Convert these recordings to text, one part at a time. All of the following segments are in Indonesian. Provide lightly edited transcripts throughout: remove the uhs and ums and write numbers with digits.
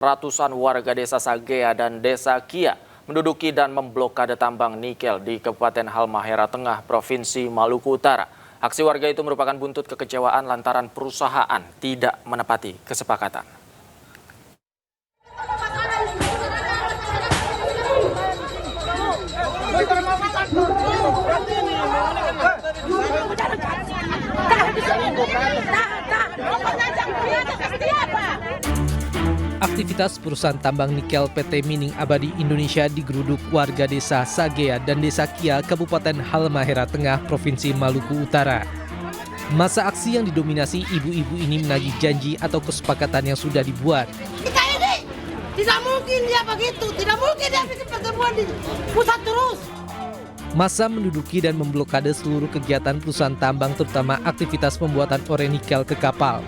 Ratusan warga desa Sagea dan desa Kia menduduki dan memblokade tambang nikel di Kabupaten Halmahera Tengah, Provinsi Maluku Utara. Aksi warga itu merupakan buntut kekecewaan lantaran perusahaan tidak menepati kesepakatan. Aktivitas perusahaan tambang nikel PT Mining Abadi Indonesia digeruduk warga desa Sagea dan desa Kia, Kabupaten Halmahera Tengah, Provinsi Maluku Utara. Masa aksi yang didominasi ibu-ibu ini menagih janji atau kesepakatan yang sudah dibuat. Kita ini tidak mungkin dia begitu, tidak mungkin dia bikin pertemuan di pusat terus. Masa menduduki dan memblokade seluruh kegiatan perusahaan tambang, terutama aktivitas pembuatan ore nikel ke kapal.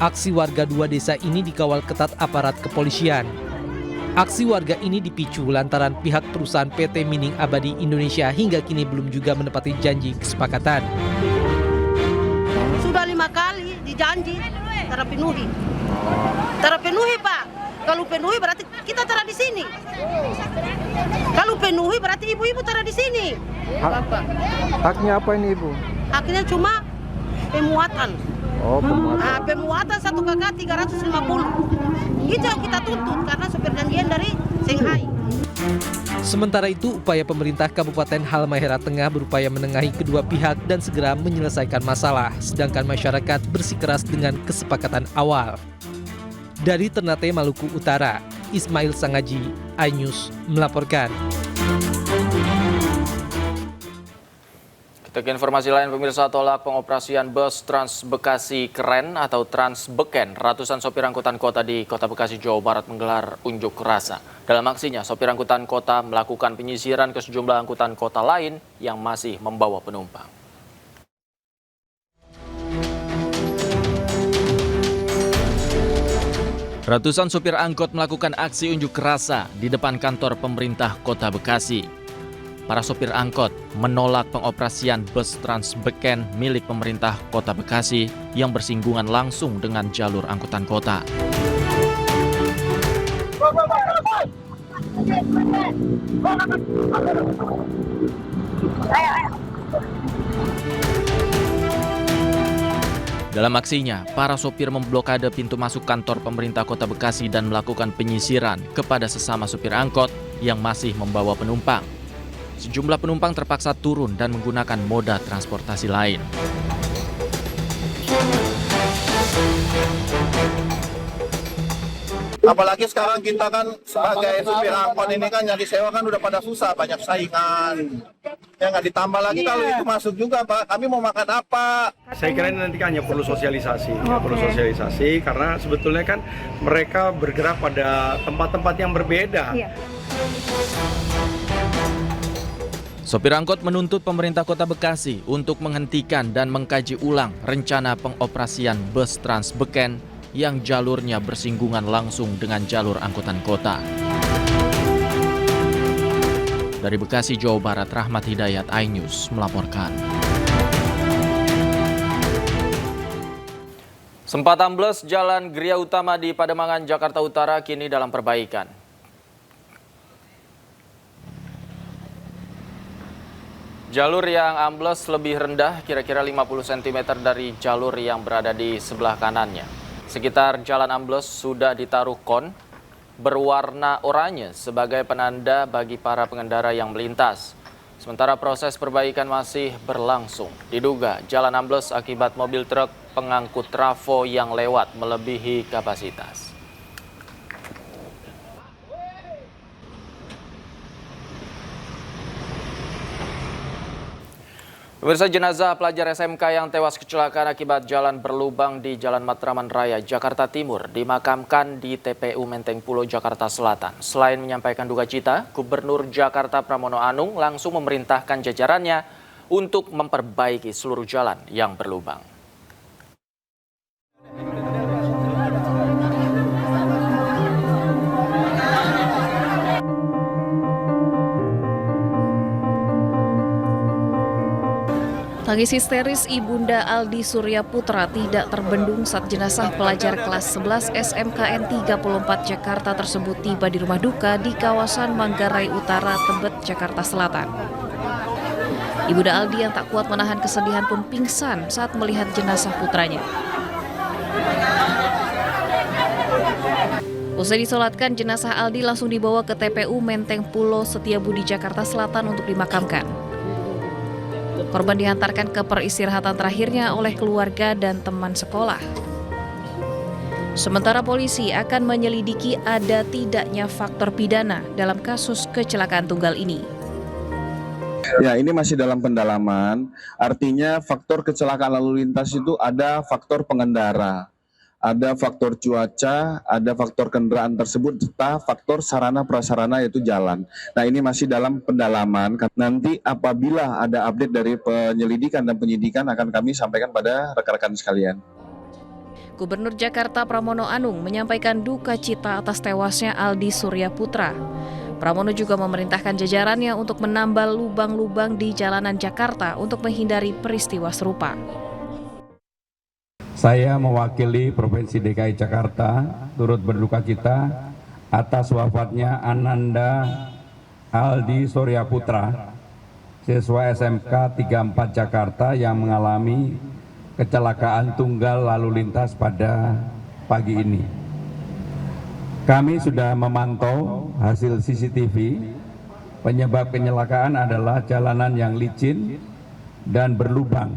Aksi warga dua desa ini dikawal ketat aparat kepolisian. Aksi warga ini dipicu lantaran pihak perusahaan PT Mining Abadi Indonesia hingga kini belum juga menepati janji kesepakatan. Sudah 5 kali dijanji, terpenuhi. Terpenuhi, Pak. Kalau penuhi berarti kita taruh di sini. Kalau penuhi berarti ibu-ibu taruh di sini. Haknya apa ini, Ibu? Haknya cuma pemuatan. Oh, pemuatan. Pemuatan 1 KK 350. Itu yang kita tuntut karena sopir janjian dari Shanghai. Sementara itu, upaya pemerintah Kabupaten Halmahera Tengah berupaya menengahi kedua pihak dan segera menyelesaikan masalah, sedangkan masyarakat bersikeras dengan kesepakatan awal. Dari Ternate, Maluku Utara, Ismail Sangaji, iNews melaporkan. Kita ke informasi lain, pemirsa. Tolak pengoperasian bus Trans Bekasi Keren atau Trans Beken. Ratusan sopir angkutan kota di Kota Bekasi, Jawa Barat menggelar unjuk rasa. Dalam aksinya, sopir angkutan kota melakukan penyisiran ke sejumlah angkutan kota lain yang masih membawa penumpang. Ratusan sopir angkot melakukan aksi unjuk rasa di depan kantor pemerintah Kota Bekasi. Para sopir angkot menolak pengoperasian bus Trans Beken milik pemerintah Kota Bekasi yang bersinggungan langsung dengan jalur angkutan kota. Dalam aksinya, para sopir memblokade pintu masuk kantor pemerintah Kota Bekasi dan melakukan penyisiran kepada sesama sopir angkot yang masih membawa penumpang. Sejumlah penumpang terpaksa turun dan menggunakan moda transportasi lain. Apalagi sekarang kita kan sebagai supir angkot ini kan yang disewa kan udah pada susah, banyak saingan. Ya nggak ditambah lagi kalau itu masuk juga, Pak. Kami mau makan apa? Saya kira ini nanti hanya perlu sosialisasi, perlu sosialisasi karena sebetulnya kan mereka bergerak pada tempat-tempat yang berbeda. Sopir angkot menuntut pemerintah Kota Bekasi untuk menghentikan dan mengkaji ulang rencana pengoperasian bus Trans Beken yang jalurnya bersinggungan langsung dengan jalur angkutan kota. Dari Bekasi, Jawa Barat, Rahmat Hidayat, iNews melaporkan. Sempat ambles Jalan Gria Utama di Pademangan, Jakarta Utara kini dalam perbaikan. Jalur yang ambles lebih rendah, kira-kira 50 cm dari jalur yang berada di sebelah kanannya. Sekitar jalan ambles sudah ditaruh kon berwarna oranye sebagai penanda bagi para pengendara yang melintas. Sementara proses perbaikan masih berlangsung. Diduga jalan ambles akibat mobil truk pengangkut trafo yang lewat melebihi kapasitas. Pemirsa, jenazah pelajar SMK yang tewas kecelakaan akibat jalan berlubang di Jalan Matraman Raya, Jakarta Timur dimakamkan di TPU Menteng Pulo, Jakarta Selatan. Selain menyampaikan duka cita, Gubernur Jakarta Pramono Anung langsung memerintahkan jajarannya untuk memperbaiki seluruh jalan yang berlubang. Tangis histeris Ibunda Aldi Surya Putra tidak terbendung saat jenazah pelajar kelas 11 SMKN 34 Jakarta tersebut tiba di rumah duka di kawasan Manggarai Utara, Tebet, Jakarta Selatan. Ibunda Aldi yang tak kuat menahan kesedihan pun pingsan saat melihat jenazah putranya. Usai disolatkan, jenazah Aldi langsung dibawa ke TPU Menteng Pulo Setiabudi, Jakarta Selatan untuk dimakamkan. Korban dihantarkan ke peristirahatan terakhirnya oleh keluarga dan teman sekolah. Sementara polisi akan menyelidiki ada tidaknya faktor pidana dalam kasus kecelakaan tunggal ini. Ya, ini masih dalam pendalaman. Artinya faktor kecelakaan lalu lintas itu ada faktor pengendara, ada faktor cuaca, ada faktor kendaraan tersebut, serta faktor sarana prasarana yaitu jalan. Nah, ini masih dalam pendalaman. Nanti apabila ada update dari penyelidikan dan penyidikan akan kami sampaikan pada rekan-rekan sekalian. Gubernur Jakarta Pramono Anung menyampaikan duka cita atas tewasnya Aldi Surya Putra. Pramono juga memerintahkan jajarannya untuk menambal lubang-lubang di jalanan Jakarta untuk menghindari peristiwa serupa. Saya mewakili Provinsi DKI Jakarta turut berduka cita atas wafatnya Ananda Aldi Surya Putra, siswa SMK 34 Jakarta yang mengalami kecelakaan tunggal lalu lintas pada pagi ini. Kami sudah memantau hasil CCTV. Penyebab kecelakaan adalah jalanan yang licin dan berlubang,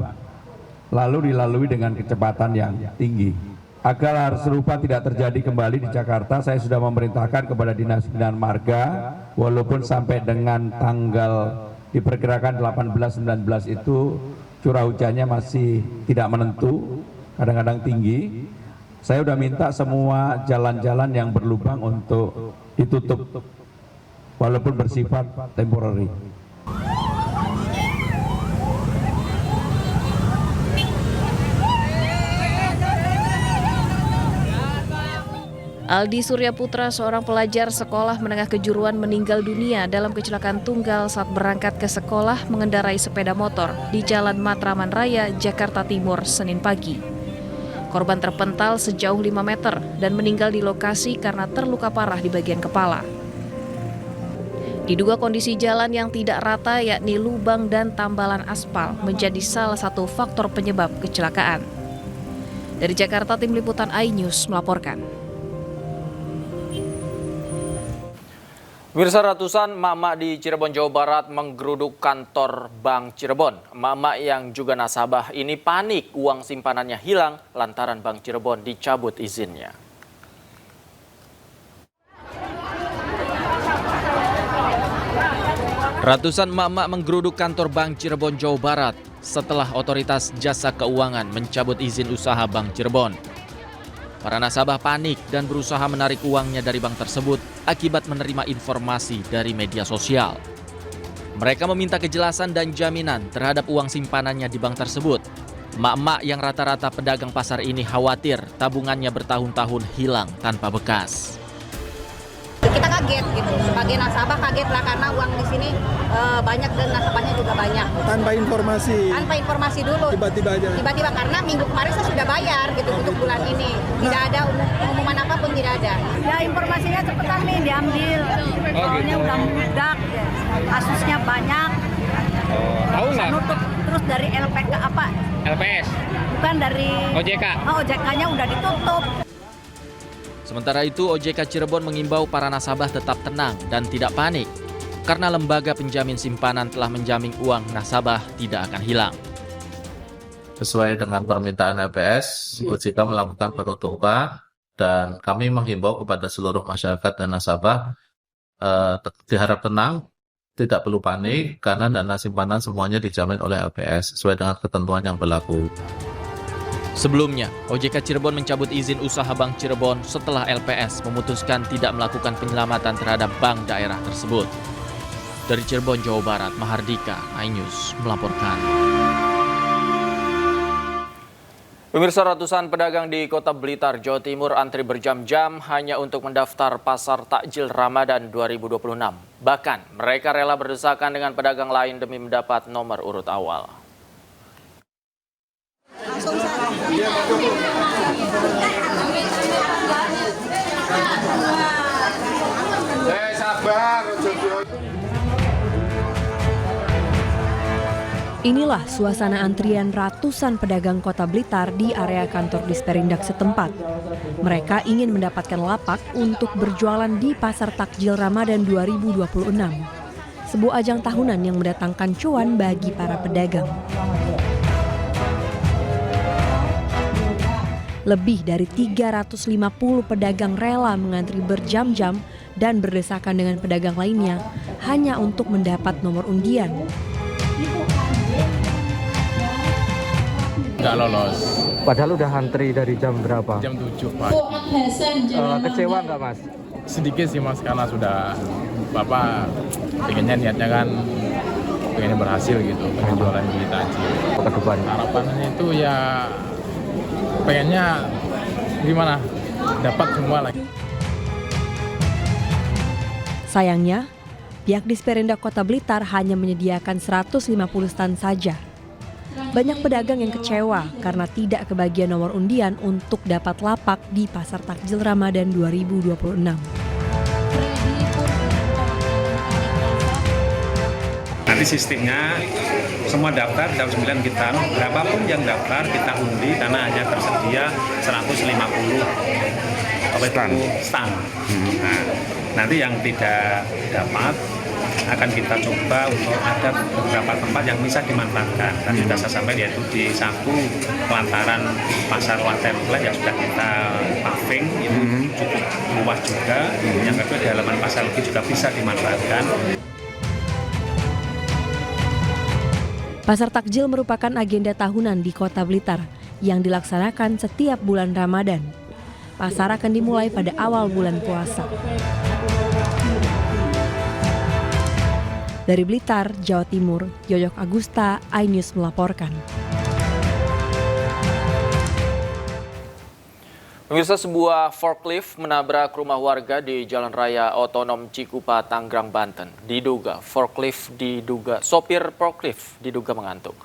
lalu dilalui dengan kecepatan yang tinggi. Agar hal serupa tidak terjadi kembali di Jakarta, saya sudah memerintahkan kepada Dinas Bina Marga, walaupun sampai dengan tanggal diperkirakan 18-19 itu curah hujannya masih tidak menentu, kadang-kadang tinggi. Saya sudah minta semua jalan-jalan yang berlubang untuk ditutup, walaupun bersifat temporary. Aldi Surya Putra, seorang pelajar sekolah menengah kejuruan, meninggal dunia dalam kecelakaan tunggal saat berangkat ke sekolah mengendarai sepeda motor di Jalan Matraman Raya, Jakarta Timur, Senin pagi. Korban terpental sejauh 5 meter dan meninggal di lokasi karena terluka parah di bagian kepala. Diduga kondisi jalan yang tidak rata, yakni lubang dan tambalan aspal, menjadi salah satu faktor penyebab kecelakaan. Dari Jakarta, Tim Liputan iNews melaporkan. Pemirsa, ratusan emak-emak di Cirebon, Jawa Barat menggeruduk kantor Bank Cirebon. Emak-emak yang juga nasabah ini panik uang simpanannya hilang lantaran Bank Cirebon dicabut izinnya. Ratusan emak-emak menggeruduk kantor Bank Cirebon, Jawa Barat setelah Otoritas Jasa Keuangan mencabut izin usaha Bank Cirebon. Para nasabah panik dan berusaha menarik uangnya dari bank tersebut akibat menerima informasi dari media sosial. Mereka meminta kejelasan dan jaminan terhadap uang simpanannya di bank tersebut. Emak-emak yang rata-rata pedagang pasar ini khawatir tabungannya bertahun-tahun hilang tanpa bekas. Kita kaget gitu, sebagai nasabah kaget lah karena uang di sini banyak dan nasabahnya juga banyak. Tanpa informasi dulu. Tiba-tiba aja. Tiba-tiba karena minggu kemarin saya sudah bayar gitu untuk bulan ini. Tidak ada pengumuman apapun, tidak ada. Ya informasinya cepetan nih diambil. Soalnya udah meledak, kasusnya banyak. Tahu nggak? Nutup terus dari LPK apa? LPS. Bukan dari OJK. OJK-nya udah ditutup. Sementara itu, OJK Cirebon mengimbau para nasabah tetap tenang dan tidak panik karena lembaga penjamin simpanan telah menjamin uang nasabah tidak akan hilang. Sesuai dengan permintaan LPS, OJK melakukan penutupan dan kami menghimbau kepada seluruh masyarakat dan nasabah diharap tenang, tidak perlu panik karena dana simpanan semuanya dijamin oleh LPS sesuai dengan ketentuan yang berlaku. Sebelumnya, OJK Cirebon mencabut izin usaha Bank Cirebon setelah LPS memutuskan tidak melakukan penyelamatan terhadap bank daerah tersebut. Dari Cirebon, Jawa Barat, Mahardika, iNews melaporkan. Pemirsa, ratusan pedagang di Kota Blitar, Jawa Timur antri berjam-jam hanya untuk mendaftar pasar takjil Ramadan 2026. Bahkan, mereka rela berdesakan dengan pedagang lain demi mendapat nomor urut awal. Inilah suasana antrian ratusan pedagang Kota Blitar di area kantor Disperindak setempat. Mereka ingin mendapatkan lapak untuk berjualan di Pasar Takjil Ramadan 2026. Sebuah ajang tahunan yang mendatangkan cuan bagi para pedagang. Lebih dari 350 pedagang rela mengantri berjam-jam dan berdesakan dengan pedagang lainnya hanya untuk mendapat nomor undian. Nggak lolos. Padahal udah antri dari jam berapa? Jam 7 pagi. Kecewa nggak Mas? Sedikit sih Mas, karena sudah Bapak niatnya kan pengennya berhasil gitu, pengen jualan beli takjil. Ke depan. Harapannya itu ya pengennya gimana? Dapat semua lagi. Sayangnya, pihak Disperindak Kota Blitar hanya menyediakan 150 stand saja. Banyak pedagang yang kecewa karena tidak kebagian nomor undian untuk dapat lapak di Pasar Takjil Ramadan 2026. Nanti sistemnya semua daftar jam 9 kita, berapapun yang daftar kita undi karena hanya tersedia 150 stand. Nah, nanti yang tidak dapat akan kita coba untuk ada beberapa tempat yang bisa dimanfaatkan. Tadi sudah saya sampaikan yaitu di satu pelantaran pasar Waterplant yang sudah kita paving, itu cukup luas juga. Yang kedua di halaman pasar lagi juga bisa dimanfaatkan. Pasar Takjil merupakan agenda tahunan di Kota Blitar yang dilaksanakan setiap bulan Ramadan. Pasar akan dimulai pada awal bulan puasa. Dari Blitar, Jawa Timur, Yoyok Agusta, iNews melaporkan. Pemirsa, sebuah forklift menabrak rumah warga di Jalan Raya Otonom Cikupa, Tanggerang, Banten. Sopir forklift diduga mengantuk.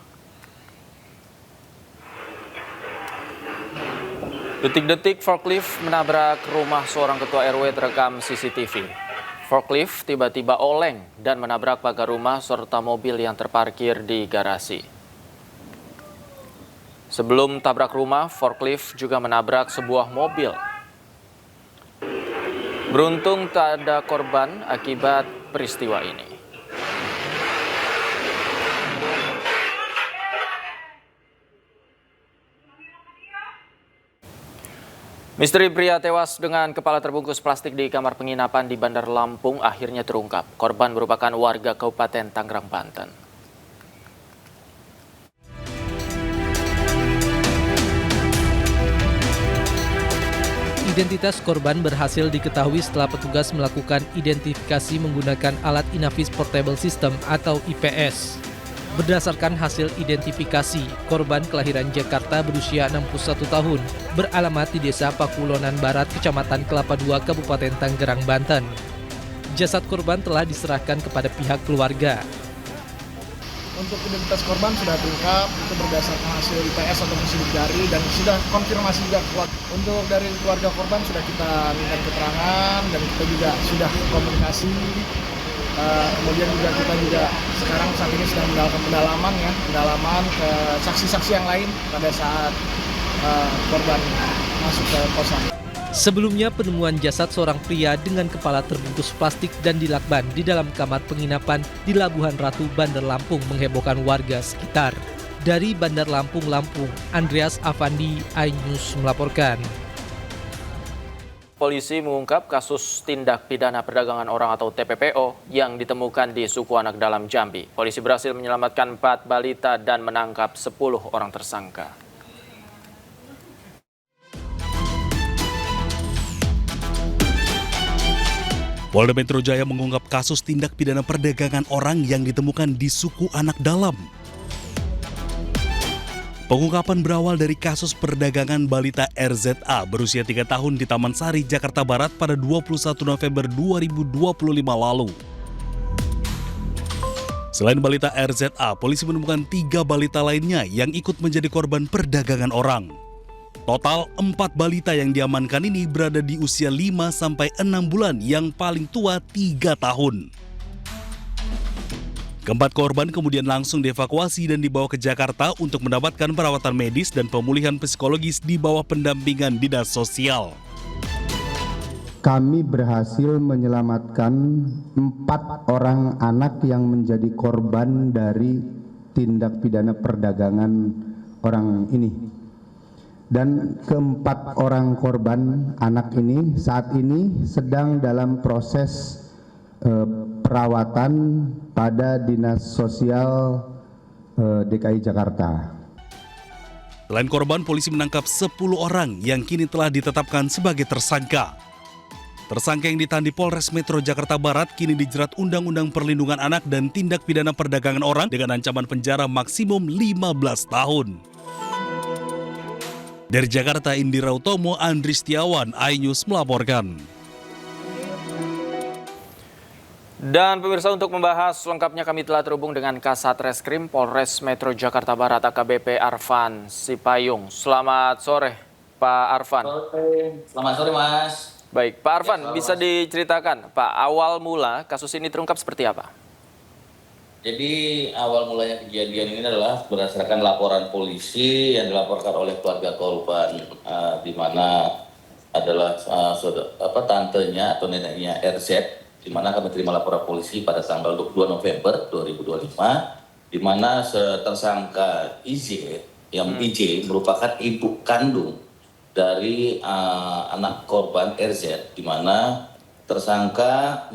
Detik-detik forklift menabrak rumah seorang ketua RW terekam CCTV. Forklift tiba-tiba oleng dan menabrak pagar rumah serta mobil yang terparkir di garasi. Sebelum tabrak rumah, forklift juga menabrak sebuah mobil. Beruntung tak ada korban akibat peristiwa ini. Misteri pria tewas dengan kepala terbungkus plastik di kamar penginapan di Bandar Lampung akhirnya terungkap. Korban merupakan warga Kabupaten Tanggerang, Banten. Identitas korban berhasil diketahui setelah petugas melakukan identifikasi menggunakan alat Inavis Portable System atau IPS. Berdasarkan hasil identifikasi, korban kelahiran Jakarta berusia 61 tahun, beralamat di Desa Pakulonan Barat, Kecamatan Kelapa II, Kabupaten Tanggerang, Banten. Jasad korban telah diserahkan kepada pihak keluarga. Untuk identitas korban sudah terungkap, itu berdasarkan hasil IPS atau sidik jari dan sudah konfirmasi juga. Untuk dari keluarga korban sudah kita minta keterangan dan kita juga sudah komunikasi. Kemudian juga kita sekarang saat ini sedang melakukan pendalaman ke saksi-saksi yang lain pada saat korban masuk ke kosan. Sebelumnya penemuan jasad seorang pria dengan kepala terbungkus plastik dan dilakban di dalam kamar penginapan di Labuhan Ratu, Bandar Lampung menghebohkan warga sekitar. Dari Bandar Lampung, Andreas Avandi, iNews melaporkan. Polisi mengungkap kasus tindak pidana perdagangan orang atau TPPO yang ditemukan di Suku Anak Dalam, Jambi. Polisi berhasil menyelamatkan 4 balita dan menangkap 10 orang tersangka. Polda Metro Jaya mengungkap kasus tindak pidana perdagangan orang yang ditemukan di Suku Anak Dalam. Pengungkapan berawal dari kasus perdagangan balita RZA berusia 3 tahun di Taman Sari, Jakarta Barat pada 21 November 2025 lalu. Selain balita RZA, polisi menemukan 3 balita lainnya yang ikut menjadi korban perdagangan orang. Total 4 balita yang diamankan ini berada di usia 5-6 bulan, yang paling tua 3 tahun. Keempat korban kemudian langsung dievakuasi dan dibawa ke Jakarta untuk mendapatkan perawatan medis dan pemulihan psikologis di bawah pendampingan dinas sosial. Kami berhasil menyelamatkan 4 orang anak yang menjadi korban dari tindak pidana perdagangan orang ini. Dan keempat orang korban anak ini saat ini sedang dalam proses perawatan pada Dinas Sosial DKI Jakarta. Selain korban, polisi menangkap 10 orang yang kini telah ditetapkan sebagai tersangka. Tersangka yang ditahan di Polres Metro Jakarta Barat kini dijerat Undang-Undang Perlindungan Anak dan Tindak Pidana Perdagangan Orang dengan ancaman penjara maksimum 15 tahun. Dari Jakarta, Indira Utomo, Andri Setiawan, iNews melaporkan. Dan pemirsa, untuk membahas lengkapnya kami telah terhubung dengan Kasat Reskrim Polres Metro Jakarta Barat AKBP Arfan Sipayung. Selamat sore Pak Arfan. Selamat sore Mas. Baik, Pak Arfan, bisa diceritakan Pak, awal mula kasus ini terungkap seperti apa? Jadi awal mulanya kejadian ini adalah berdasarkan laporan polisi yang dilaporkan oleh keluarga korban, di mana adalah tantenya atau neneknya RZ, di mana kami terima laporan polisi pada tanggal 22 November 2025, di mana tersangka IJ merupakan ibu kandung dari anak korban RZ, di mana tersangka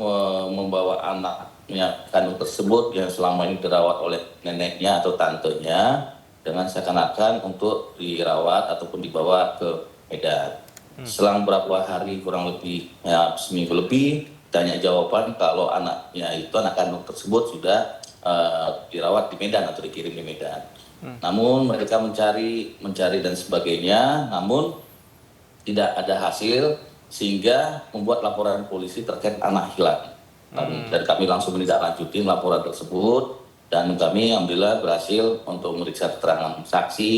membawa anaknya kandung tersebut yang selama ini dirawat oleh neneknya atau tantenya dengan seakan-akan untuk dirawat ataupun dibawa ke Medan. Selang beberapa hari, kurang lebih seminggu lebih, tanya jawaban kalau anaknya itu, anak kandung tersebut sudah dirawat di Medan atau dikirim di Medan. Namun mereka mencari dan sebagainya, namun tidak ada hasil, sehingga membuat laporan polisi terkait anak hilang. Dan kami langsung menindaklanjuti laporan tersebut, dan kami alhamdulillah berhasil untuk memeriksa keterangan saksi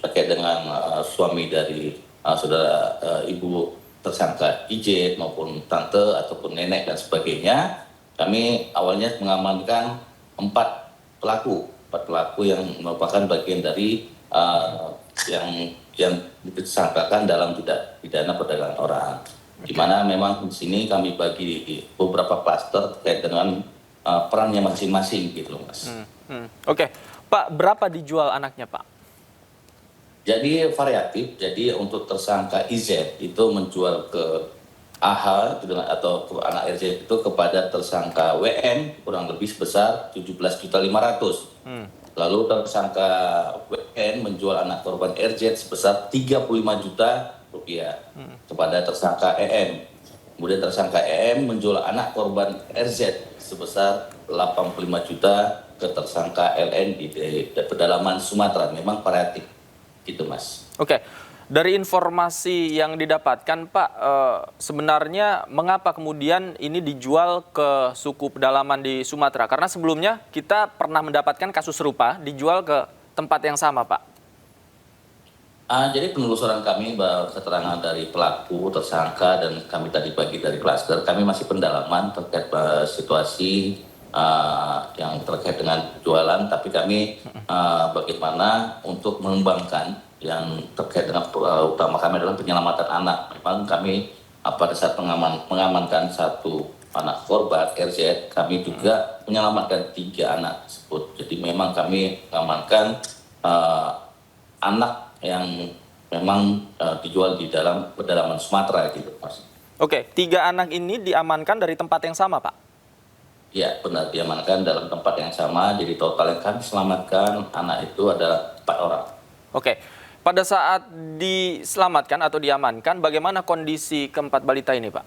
terkait dengan suami dari saudara ibu tersangka IJ maupun tante ataupun nenek dan sebagainya. Kami awalnya mengamankan 4 pelaku yang merupakan bagian dari yang disangkakan dalam tidak pidana perdagangan orang. Di mana memang di sini kami bagi beberapa klaster terkait dengan perannya masing-masing gitu, Mas. Oke, Pak, berapa dijual anaknya, Pak? Jadi variatif. Jadi untuk tersangka IZ itu menjual ke AH atau ke anak RZ itu kepada tersangka WN kurang lebih sebesar 17.500.000. Lalu tersangka WN menjual anak korban RZ sebesar 35 juta rupiah kepada tersangka EM. Kemudian tersangka EM menjual anak korban RZ sebesar 85 juta ke tersangka LN di pedalaman Sumatera. Memang variatif gitu, Mas. Oke, dari informasi yang didapatkan Pak, sebenarnya mengapa kemudian ini dijual ke suku pedalaman di Sumatera? Karena sebelumnya kita pernah mendapatkan kasus serupa dijual ke tempat yang sama, Pak. Jadi penelusuran kami bahwa keterangan dari pelaku, tersangka, dan kami tadi bagi dari klaster, kami masih pendalaman terkait situasi yang terkait dengan jualan, tapi kami bagaimana untuk mengembangkan yang terkait dengan utama kami adalah penyelamatan anak. Memang kami pada saat mengamankan 1 anak korban RZ, kami juga menyelamatkan 3 anak tersebut. Jadi memang kami mengamankan anak yang memang dijual di dalam pedalaman Sumatera gitu, Mas. Oke, 3 anak ini diamankan dari tempat yang sama, Pak? Ya, benar, diamankan dalam tempat yang sama. Jadi total yang kami selamatkan anak itu adalah 4 orang. Oke, pada saat diselamatkan atau diamankan, bagaimana kondisi keempat balita ini, Pak?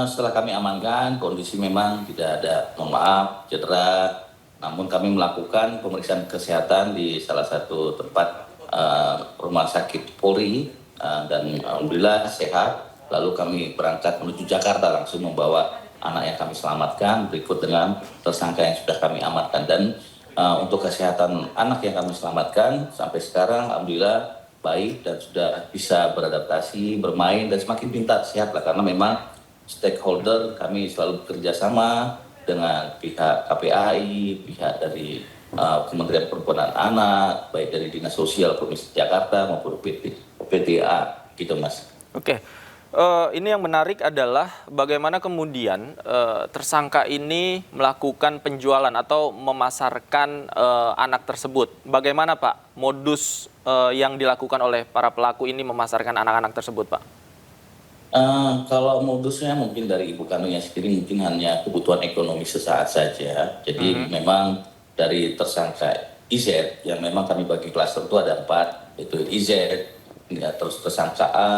Setelah kami amankan, kondisi memang tidak ada, mohon maaf, cedera. Namun kami melakukan pemeriksaan kesehatan di salah satu tempat rumah sakit Polri, dan alhamdulillah sehat. Lalu kami berangkat menuju Jakarta langsung membawa anak yang kami selamatkan berikut dengan tersangka yang sudah kami amankan. Dan untuk kesehatan anak yang kami selamatkan sampai sekarang alhamdulillah baik dan sudah bisa beradaptasi, bermain dan semakin pintar, sehat lah, karena memang stakeholder kami selalu bekerja sama dengan pihak KPAI, pihak dari Kementerian Perempuan dan Anak, baik dari Dinas Sosial Provinsi Jakarta maupun PTA, gitu Mas. Oke. Ini yang menarik adalah bagaimana kemudian tersangka ini melakukan penjualan atau memasarkan anak tersebut. Bagaimana Pak modus yang dilakukan oleh para pelaku ini memasarkan anak-anak tersebut Pak? Kalau modusnya mungkin dari ibu kandungnya sendiri mungkin hanya kebutuhan ekonomi sesaat saja. Jadi memang dari tersangka IZ yang memang kami bagi klaster itu ada 4, yaitu IZ, terus tersangka A,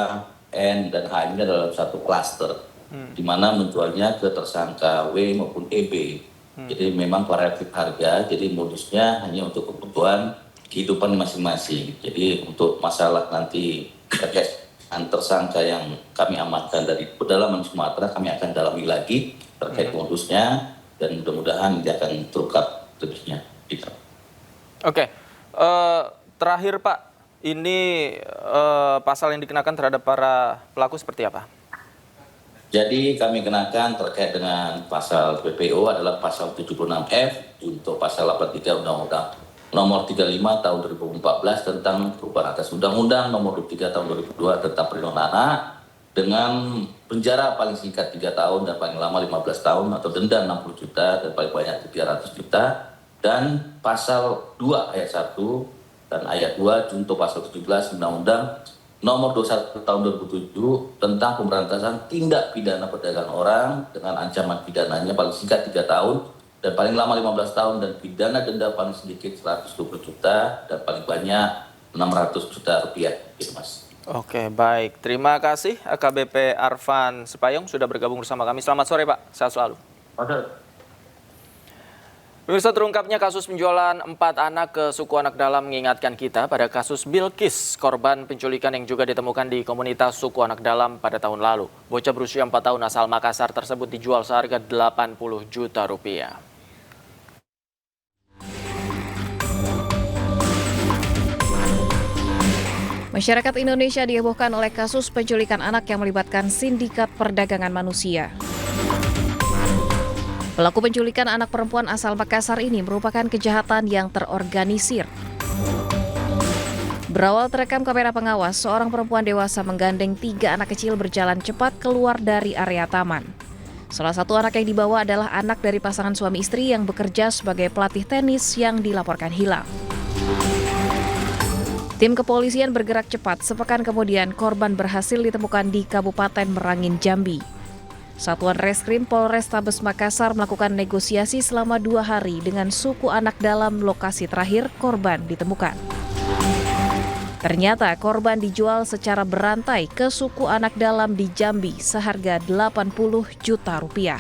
N dan H ini dalam satu klaster, di mana menjualnya ke tersangka W maupun EB. Jadi memang variatif harga, jadi modusnya hanya untuk kebutuhan kehidupan masing-masing. Jadi untuk masalah nanti terkait tersangka yang kami amankan dari pedalaman Sumatera, kami akan dalami lagi terkait modusnya dan mudah-mudahan ini akan terungkap lebihnya. Oke, terakhir Pak. Ini pasal yang dikenakan terhadap para pelaku seperti apa? Jadi kami kenakan terkait dengan pasal PPO adalah pasal 76F untuk pasal 83 Undang-Undang Nomor 35 Tahun 2014 tentang perubahan atas Undang-Undang Nomor 23 Tahun 2002 tentang perlindungan anak dengan penjara paling singkat 3 tahun dan paling lama 15 tahun atau denda 60 juta dan paling banyak 300 juta dan pasal 2 ayat 1 dan ayat 2 junto pasal 17 Undang-Undang Nomor 21 Tahun 2007 tentang pemberantasan tindak pidana perdagangan orang dengan ancaman pidananya paling singkat 3 tahun dan paling lama 15 tahun dan pidana denda paling sedikit 120 juta dan paling banyak 600 juta rupiah. Gitu, Mas. Oke, baik. Terima kasih AKBP Arfan Sepayong sudah bergabung bersama kami. Selamat sore Pak, sehat selalu. Pemirsa, terungkapnya kasus penjualan 4 anak ke suku anak dalam mengingatkan kita pada kasus Bilkis, korban penculikan yang juga ditemukan di komunitas suku anak dalam pada tahun lalu. Bocah berusia 4 tahun asal Makassar tersebut dijual seharga 80 juta rupiah. Masyarakat Indonesia dihebohkan oleh kasus penculikan anak yang melibatkan sindikat perdagangan manusia. Pelaku penculikan anak perempuan asal Makassar ini merupakan kejahatan yang terorganisir. Berawal terekam kamera pengawas, seorang perempuan dewasa menggandeng 3 anak kecil berjalan cepat keluar dari area taman. Salah satu anak yang dibawa adalah anak dari pasangan suami istri yang bekerja sebagai pelatih tenis yang dilaporkan hilang. Tim kepolisian bergerak cepat, sepekan kemudian korban berhasil ditemukan di Kabupaten Merangin, Jambi. Satuan Reskrim Polrestabes Makassar melakukan negosiasi selama 2 hari dengan suku anak dalam lokasi terakhir korban ditemukan. Ternyata korban dijual secara berantai ke suku anak dalam di Jambi seharga 80 juta rupiah.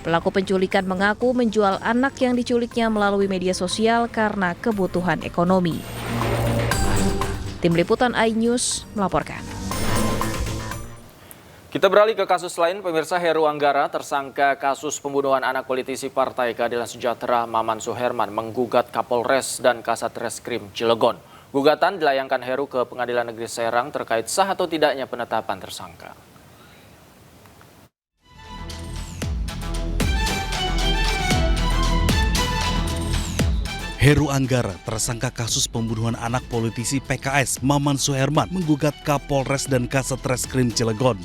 Pelaku penculikan mengaku menjual anak yang diculiknya melalui media sosial karena kebutuhan ekonomi. Tim Liputan iNews melaporkan. Kita beralih ke kasus lain, pemirsa. Heru Anggara, tersangka kasus pembunuhan anak politisi Partai Keadilan Sejahtera Maman Suherman, menggugat Kapolres dan Kasat Reskrim Cilegon. Gugatan dilayangkan Heru ke Pengadilan Negeri Serang terkait sah atau tidaknya penetapan tersangka. Heru Anggara, tersangka kasus pembunuhan anak politisi PKS Maman Suherman, menggugat Kapolres dan Kasat Reskrim Cilegon.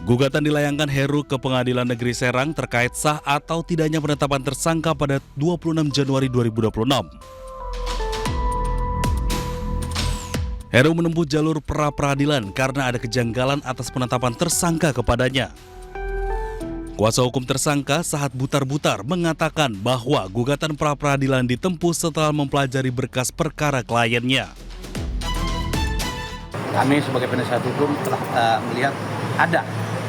Gugatan dilayangkan Heru ke Pengadilan Negeri Serang terkait sah atau tidaknya penetapan tersangka pada 26 Januari 2026. Heru menempuh jalur pra-peradilan karena ada kejanggalan atas penetapan tersangka kepadanya. Kuasa hukum tersangka Sahat Butar-Butar mengatakan bahwa gugatan pra-peradilan ditempuh setelah mempelajari berkas perkara kliennya. Kami sebagai penasihat hukum telah melihat ada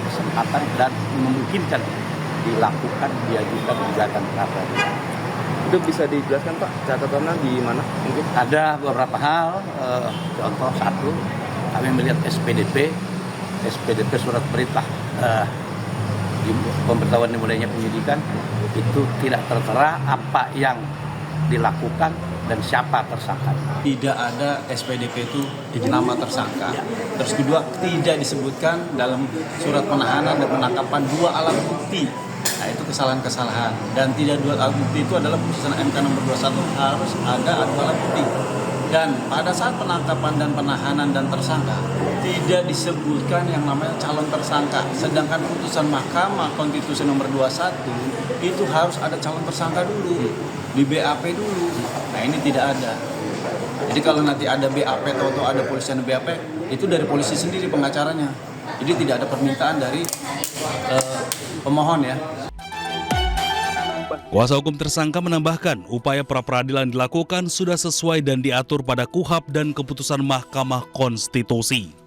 kesempatan dan memungkinkan diajukan gugatan pra-peradilan. Itu bisa dijelaskan Pak, catatannya di mana? Mungkin ada beberapa hal, contoh satu, kami melihat SPDP surat perintah pemberitahuan dimulainya penyidikan itu tidak tertera apa yang dilakukan dan siapa tersangka. Tidak ada SPDP itu nama tersangka. Terus kedua, tidak disebutkan dalam surat penahanan dan penangkapan 2 alat bukti. Nah, itu kesalahan-kesalahan. Dan tidak 2 alat bukti itu adalah putusan MK nomor 21 harus ada 2 alat bukti. Dan pada saat penangkapan dan penahanan dan tersangka tidak disebutkan yang namanya calon tersangka. Sedangkan putusan Mahkamah Konstitusi nomor 21 itu harus ada calon tersangka dulu, di BAP dulu. Nah, ini tidak ada. Jadi kalau nanti ada BAP atau ada polisi yang BAP, itu dari polisi sendiri pengacaranya. Jadi tidak ada permintaan dari pemohon ya. Kuasa hukum tersangka menambahkan upaya pra-peradilan dilakukan sudah sesuai dan diatur pada KUHP dan keputusan Mahkamah Konstitusi.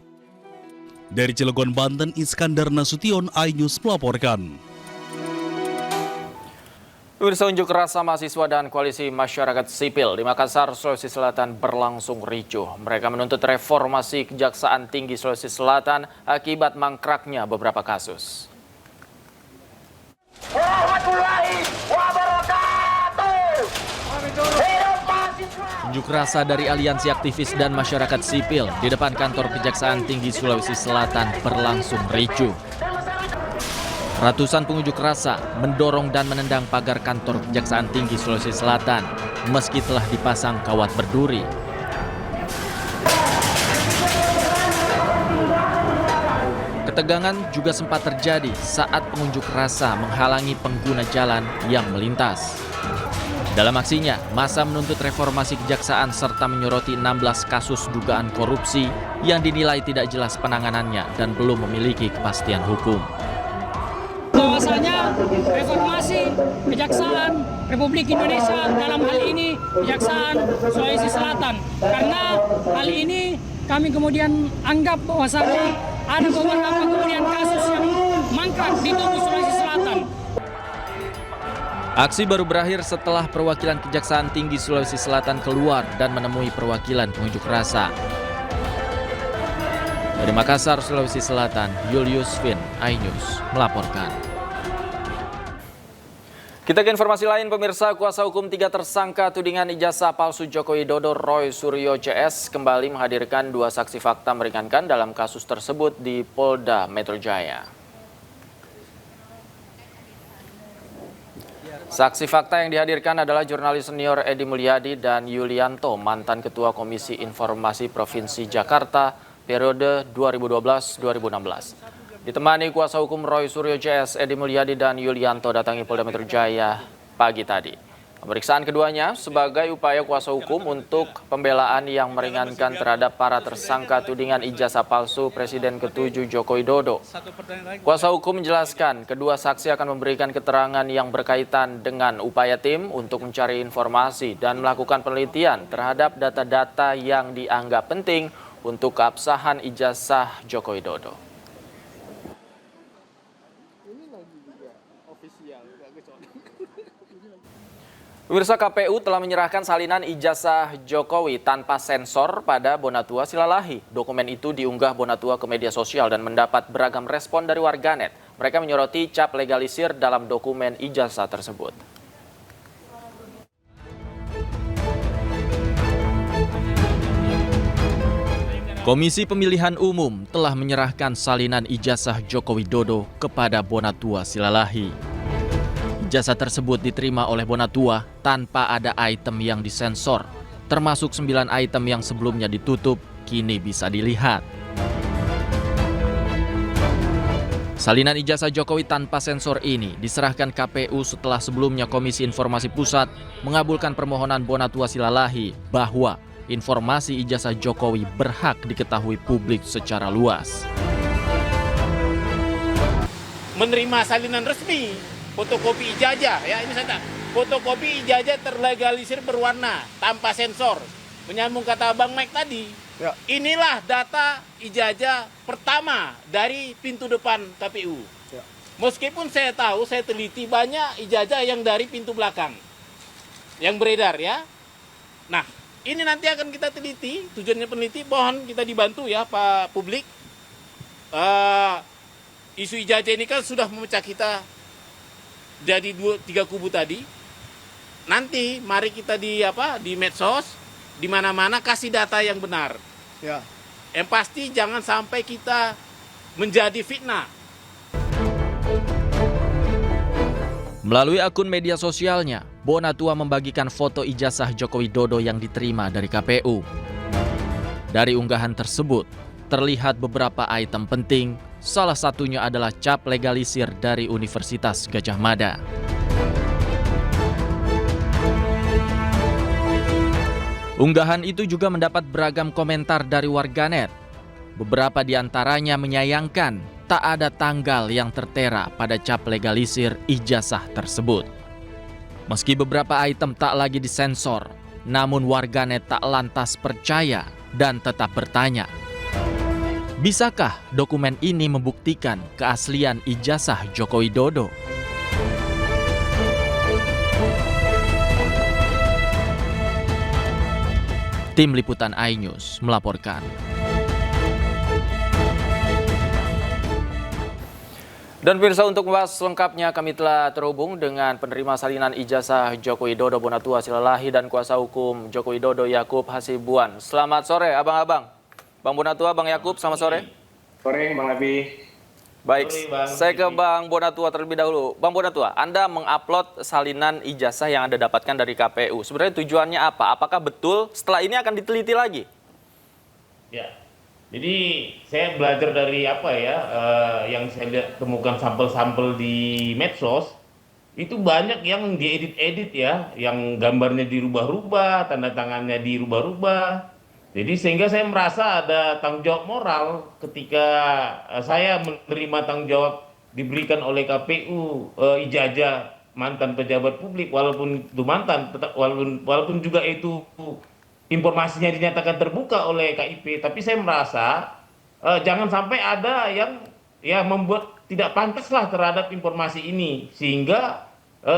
Dari Cilegon, Banten, Iskandar Nasution, iNews melaporkan. Pemirsa, unjuk rasa mahasiswa dan koalisi masyarakat sipil di Makassar, Sulawesi Selatan berlangsung ricuh. Mereka menuntut reformasi Kejaksaan Tinggi Sulawesi Selatan akibat mangkraknya beberapa kasus. Unjuk rasa dari aliansi aktivis dan masyarakat sipil di depan kantor Kejaksaan Tinggi Sulawesi Selatan berlangsung ricuh. Ratusan pengunjuk rasa mendorong dan menendang pagar kantor Kejaksaan Tinggi Sulawesi Selatan meski telah dipasang kawat berduri. Ketegangan juga sempat terjadi saat pengunjuk rasa menghalangi pengguna jalan yang melintas. Dalam aksinya, massa menuntut reformasi kejaksaan serta menyoroti 16 kasus dugaan korupsi yang dinilai tidak jelas penanganannya dan belum memiliki kepastian hukum. Bahwasanya reformasi Kejaksaan Republik Indonesia, dalam hal ini Kejaksaan Sulawesi Selatan, karena hal ini kami kemudian anggap bahwasanya ada beberapa kemudian kasus yang mangkrak di tubuh Sulawesi Selatan. Aksi baru berakhir setelah perwakilan Kejaksaan Tinggi Sulawesi Selatan keluar dan menemui perwakilan pengunjuk rasa. Dari Makassar, Sulawesi Selatan, Julius Vin, iNews melaporkan. Kita ke informasi lain, pemirsa. Kuasa hukum 3 tersangka tudingan ijazah palsu Joko Widodo, Roy Suryo CS, kembali menghadirkan 2 saksi fakta meringankan dalam kasus tersebut di Polda Metro Jaya. Saksi fakta yang dihadirkan adalah jurnalis senior Edi Mulyadi dan Yulianto, mantan Ketua Komisi Informasi Provinsi Jakarta periode 2012-2016. Ditemani kuasa hukum Roy Suryo CS, Edi Mulyadi dan Yulianto datangi Polda Metro Jaya pagi tadi. Pemeriksaan keduanya sebagai upaya kuasa hukum untuk pembelaan yang meringankan terhadap para tersangka tudingan ijazah palsu Presiden ke-7 Joko Widodo. Kuasa hukum menjelaskan kedua saksi akan memberikan keterangan yang berkaitan dengan upaya tim untuk mencari informasi dan melakukan penelitian terhadap data-data yang dianggap penting untuk keabsahan ijazah Joko Widodo. Pemirsa, KPU telah menyerahkan salinan ijazah Jokowi tanpa sensor pada Bonatua Silalahi. Dokumen itu diunggah Bonatua ke media sosial dan mendapat beragam respon dari warganet. Mereka menyoroti cap legalisir dalam dokumen ijazah tersebut. Komisi Pemilihan Umum telah menyerahkan salinan ijazah Joko Widodo kepada Bonatua Silalahi. Ijazah tersebut diterima oleh Bonatua tanpa ada item yang disensor, termasuk 9 item yang sebelumnya ditutup, kini bisa dilihat. Salinan ijazah Jokowi tanpa sensor ini diserahkan KPU setelah sebelumnya Komisi Informasi Pusat mengabulkan permohonan Bonatua Silalahi bahwa informasi ijazah Jokowi berhak diketahui publik secara luas. Menerima salinan resmi fotokopi ijazah, ya ini saya fotokopi ijazah terlegalisir berwarna tanpa sensor. Menyambung kata Bang Mike tadi, ya. Inilah data ijazah pertama dari pintu depan KPU. Ya. Meskipun saya tahu, saya teliti banyak ijazah yang dari pintu belakang yang beredar ya. Nah, ini nanti akan kita teliti, tujuannya peneliti, mohon kita dibantu ya Pak publik. Isu ijazah ini kan sudah memecah kita jadi 2-3 kubu tadi. nanti mari kita di medsos, di mana-mana kasih data yang benar. Ya. Yang pasti jangan sampai kita menjadi fitnah. Melalui akun media sosialnya, Bonatua membagikan foto ijazah Joko Widodo yang diterima dari KPU. Dari unggahan tersebut, terlihat beberapa item penting, salah satunya adalah cap legalisir dari Universitas Gadjah Mada. Unggahan itu juga mendapat beragam komentar dari warganet. Beberapa di antaranya menyayangkan tak ada tanggal yang tertera pada cap legalisir ijazah tersebut. Meski beberapa item tak lagi disensor, namun warganet tak lantas percaya dan tetap bertanya, bisakah dokumen ini membuktikan keaslian ijazah Joko Widodo? Tim Liputan iNews melaporkan. Dan pemirsa, untuk membahas lengkapnya kami telah terhubung dengan penerima salinan ijazah Joko Widodo Bonatua Silalahi dan kuasa hukum Joko Widodo Yakub Hasibuan. Selamat sore abang-abang. Bang Bonatua, Bang Yakub, selamat sore. Sore Bang Abi. Baik, saya ke Bang Bonatua terlebih dahulu. Bang Bonatua, Anda mengupload salinan ijazah yang Anda dapatkan dari KPU. Sebenarnya tujuannya apa? Apakah betul setelah ini akan diteliti lagi? Ya, jadi saya belajar dari yang saya lihat temukan sampel-sampel di medsos, itu banyak yang diedit-edit ya, yang gambarnya dirubah-rubah, tanda tangannya dirubah-rubah. Jadi sehingga saya merasa ada tanggung jawab moral ketika saya menerima tanggung jawab diberikan oleh KPU ijazah mantan pejabat publik, walaupun itu mantan, walaupun juga itu informasinya dinyatakan terbuka oleh KIP, tapi saya merasa jangan sampai ada yang membuat tidak pantas lah terhadap informasi ini, sehingga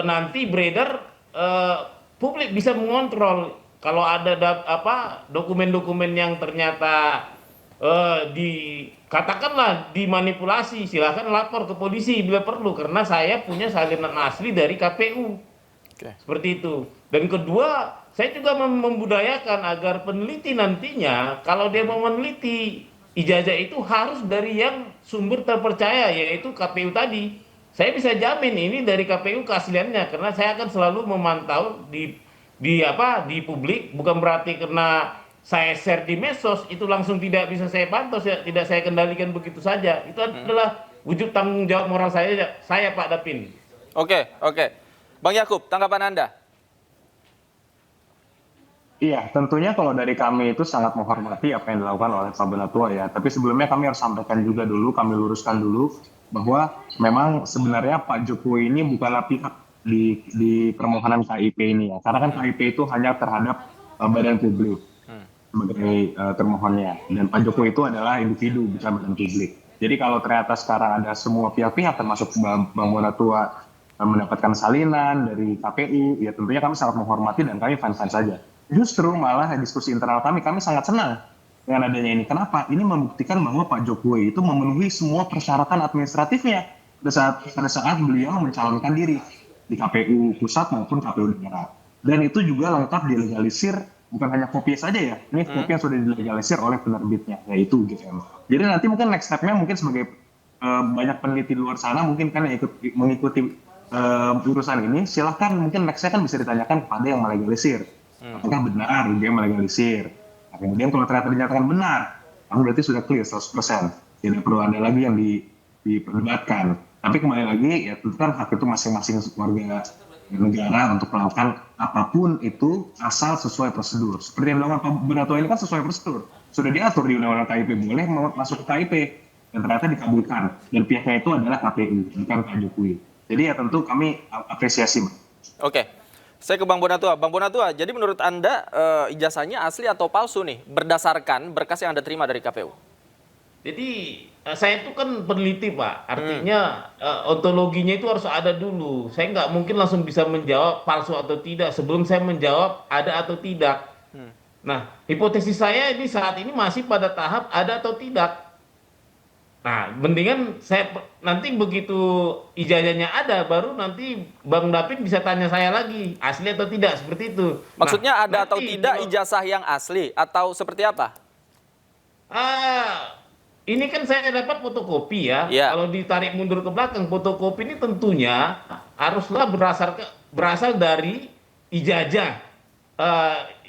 nanti beredar publik bisa mengontrol. Kalau ada dokumen-dokumen yang ternyata katakanlah dimanipulasi, silakan lapor ke polisi bila perlu, karena saya punya salinan asli dari KPU. Seperti itu. Dan kedua, saya juga membudayakan agar peneliti nantinya kalau dia mau meneliti ijazah itu harus dari yang sumber terpercaya, yaitu KPU tadi. Saya bisa jamin ini dari KPU keasliannya, karena saya akan selalu memantau di publik, bukan berarti karena saya share di medsos itu langsung tidak bisa saya pantau, tidak saya kendalikan begitu saja. Itu adalah wujud tanggung jawab moral saya Pak Dapin. Oke. Bang Yakub, tanggapan Anda? Iya, tentunya kalau dari kami itu sangat menghormati apa yang dilakukan oleh Pak Bonatua ya. Tapi sebelumnya kami harus sampaikan juga dulu, kami luruskan dulu bahwa memang sebenarnya Pak Jokowi ini bukanlah pihak di permohonan KIP ini ya, karena kan KIP itu hanya terhadap badan publik sebagai termohonnya, dan Pak Jokowi itu adalah individu bukan badan publik. Jadi kalau ternyata sekarang ada semua pihak-pihak termasuk Bang Bonatua mendapatkan salinan dari KPU, ya tentunya kami sangat menghormati dan kami fine-fine saja. Justru malah diskusi internal kami sangat senang dengan adanya ini. Kenapa? Ini membuktikan bahwa Pak Jokowi itu memenuhi semua persyaratan administratifnya pada saat beliau mencalonkan diri di KPU pusat maupun KPU daerah. Dan itu juga lengkap dilegalisir, bukan hanya kopi saja ya, ini kopi yang sudah dilegalisir oleh penerbitnya, yaitu UGM. Jadi nanti mungkin next step-nya mungkin sebagai banyak peneliti di luar sana mungkin kan yang mengikuti urusan ini, silahkan mungkin next-nya kan bisa ditanyakan kepada yang melegalisir. Apakah benar UGM melegalisir? Nah, kemudian kalau ternyata dinyatakan benar, berarti sudah clear 100%. Tidak perlu ada lagi yang diperdebatkan. Tapi kembali lagi, ya tentu kan hak itu masing-masing warga negara untuk melakukan apapun itu asal sesuai prosedur. Seperti yang dilakukan Pak Bonatua ini kan sesuai prosedur. Sudah diatur di Undang-Undang KIP, boleh masuk ke KIP. Dan ternyata dikabulkan. Dan pihaknya itu adalah KPU, bukan Pak Jokowi. Jadi ya tentu kami apresiasi. Oke, saya ke Bang Bonatua. Bang Bonatua, jadi menurut Anda ijazahnya asli atau palsu nih? Berdasarkan berkas yang Anda terima dari KPU? Jadi saya itu kan peneliti Pak, artinya ontologinya itu harus ada dulu. Saya nggak mungkin langsung bisa menjawab palsu atau tidak sebelum saya menjawab ada atau tidak. Nah, hipotesis saya ini saat ini masih pada tahap ada atau tidak. Nah, mendingan saya nanti begitu ijazahnya ada, baru nanti Bang David bisa tanya saya lagi, asli atau tidak, seperti itu. Maksudnya Nah, ada atau nanti tidak kalau- ijazah yang asli atau seperti apa? Ini kan saya dapat fotokopi ya. Iya. Kalau ditarik mundur ke belakang, fotokopi ini tentunya haruslah berasal dari ijazah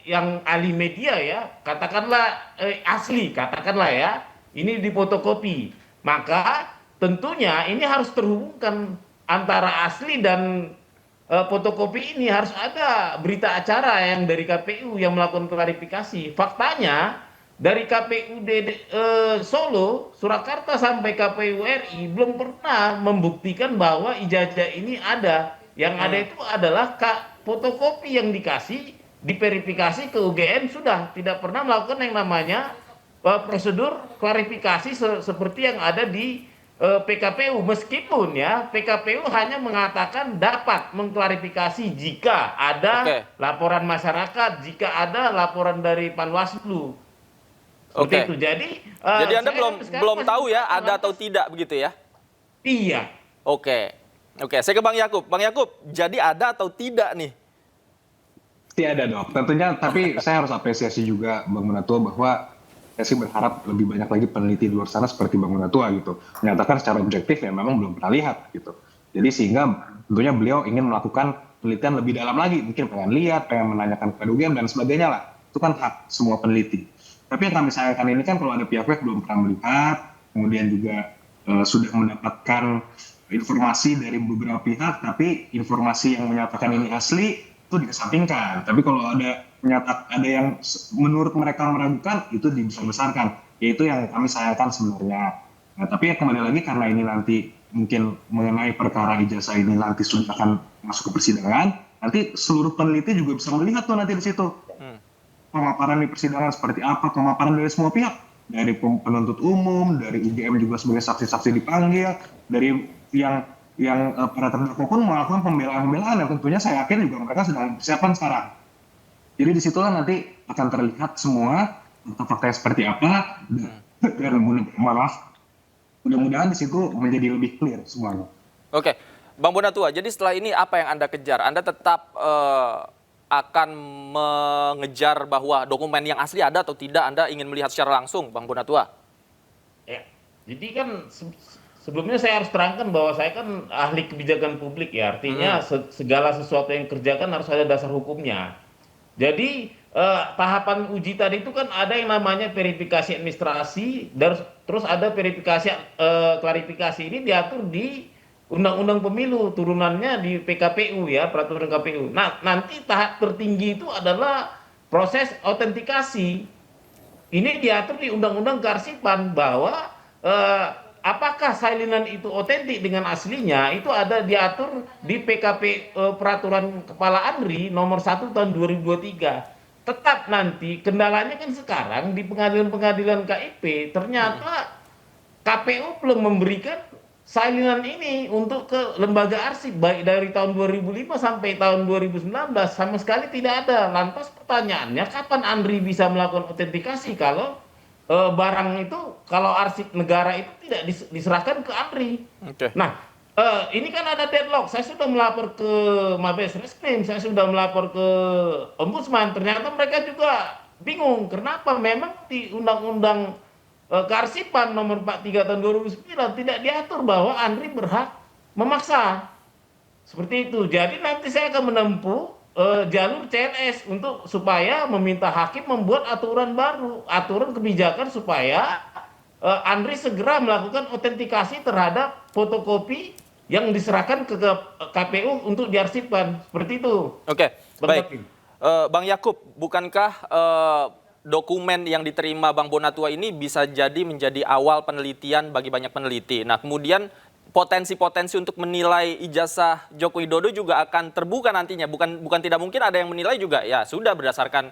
yang ahli media ya, katakanlah asli, katakanlah ya, ini di fotokopi. Maka tentunya ini harus terhubungkan antara asli dan fotokopi ini, harus ada berita acara yang dari KPU yang melakukan klarifikasi. Faktanya dari KPUD Solo, Surakarta sampai KPU RI belum pernah membuktikan bahwa ijazah ini ada. Yang ada itu adalah fotokopi yang dikasih, diverifikasi ke UGM, sudah tidak pernah melakukan yang namanya prosedur klarifikasi seperti yang ada di PKPU. Meskipun ya PKPU hanya mengatakan dapat mengklarifikasi jika ada laporan masyarakat, jika ada laporan dari Panwaslu. Seperti itu. Jadi Anda belum tahu ya ada atau tidak begitu ya? Iya. Oke, saya ke Bang Yakub. Bang Yakub, jadi ada atau tidak nih? Pasti ada dok, tentunya, tapi saya harus apresiasi juga Bang Munatua bahwa saya sih berharap lebih banyak lagi peneliti di luar sana seperti Bang Munatua gitu, menyatakan secara objektif ya memang belum pernah lihat gitu. Jadi sehingga tentunya beliau ingin melakukan penelitian lebih dalam lagi, mungkin pengen lihat, pengen menanyakan kepada UGM dan sebagainya lah. Itu kan hak semua peneliti. Tapi yang kami sayangkan ini kan kalau ada pihak-pihak belum pernah melihat, kemudian juga sudah mendapatkan informasi dari beberapa pihak, tapi informasi yang menyatakan ini asli itu dikesampingkan. Tapi kalau ada yang menurut mereka meragukan, itu dibesar-besarkan. Yaitu yang kami sayangkan sebenarnya. Nah, tapi ya kembali lagi karena ini nanti mungkin mengenai perkara ijazah ini nanti sudah akan masuk ke persidangan, nanti seluruh peneliti juga bisa melihat tuh nanti di situ. Pemaparan di persidangan seperti apa, pemaparan dari semua pihak. Dari penuntut umum, dari UGM juga sebagai saksi-saksi dipanggil, dari yang para terdakwa pun melakukan pembelaan-pembelaan yang tentunya saya yakin juga mereka sedang persiapan sekarang. Jadi disitulah nanti akan terlihat semua fakta-fakta seperti apa, dan mudah-mudahan di situ menjadi lebih clear semuanya. Oke, Bang Munatua, jadi setelah ini apa yang Anda kejar? Anda tetap akan mengejar bahwa dokumen yang asli ada atau tidak? Anda ingin melihat secara langsung, Bang Munatua? Ya, jadi kan sebelumnya saya harus terangkan bahwa saya kan ahli kebijakan publik ya, artinya segala sesuatu yang kerjakan harus ada dasar hukumnya. Jadi tahapan uji tadi itu kan ada yang namanya verifikasi administrasi, terus ada verifikasi klarifikasi. Ini diatur di Undang-Undang Pemilu, turunannya di PKPU ya, peraturan KPU. Nah, nanti tahap tertinggi itu adalah proses autentikasi. Ini diatur di Undang-Undang Kearsipan bahwa apakah salinan itu otentik dengan aslinya, itu ada diatur di PKP Peraturan Kepala ANRI nomor 1 tahun 2023. Tetap nanti kendalanya kan sekarang di pengadilan-pengadilan KIP ternyata KPU belum memberikan salinan ini untuk ke lembaga arsip, baik dari tahun 2005 sampai tahun 2019 sama sekali tidak ada. Lantas pertanyaannya, kapan ANRI bisa melakukan autentikasi kalau barang itu, kalau arsip negara itu tidak diserahkan ke ANRI? Nah, ini kan ada deadlock. Saya sudah melapor ke Mabes Reskrim, saya sudah melapor ke Ombudsman. Ternyata mereka juga bingung kenapa memang di Undang-Undang Kearsipan nomor 43 tahun 2009 tidak diatur bahwa ANRI berhak memaksa. Seperti itu. Jadi nanti saya akan menempuh jalur CLS untuk supaya meminta hakim membuat aturan baru, aturan kebijakan supaya ANRI segera melakukan autentikasi terhadap fotokopi yang diserahkan ke KPU untuk diarsipkan. Seperti itu. Oke, baik. Bang Yakub, bukankah dokumen yang diterima Bang Munatua ini bisa jadi menjadi awal penelitian bagi banyak peneliti? Nah, kemudian potensi-potensi untuk menilai ijazah Joko Widodo juga akan terbuka nantinya. Bukan tidak mungkin ada yang menilai juga, ya sudah berdasarkan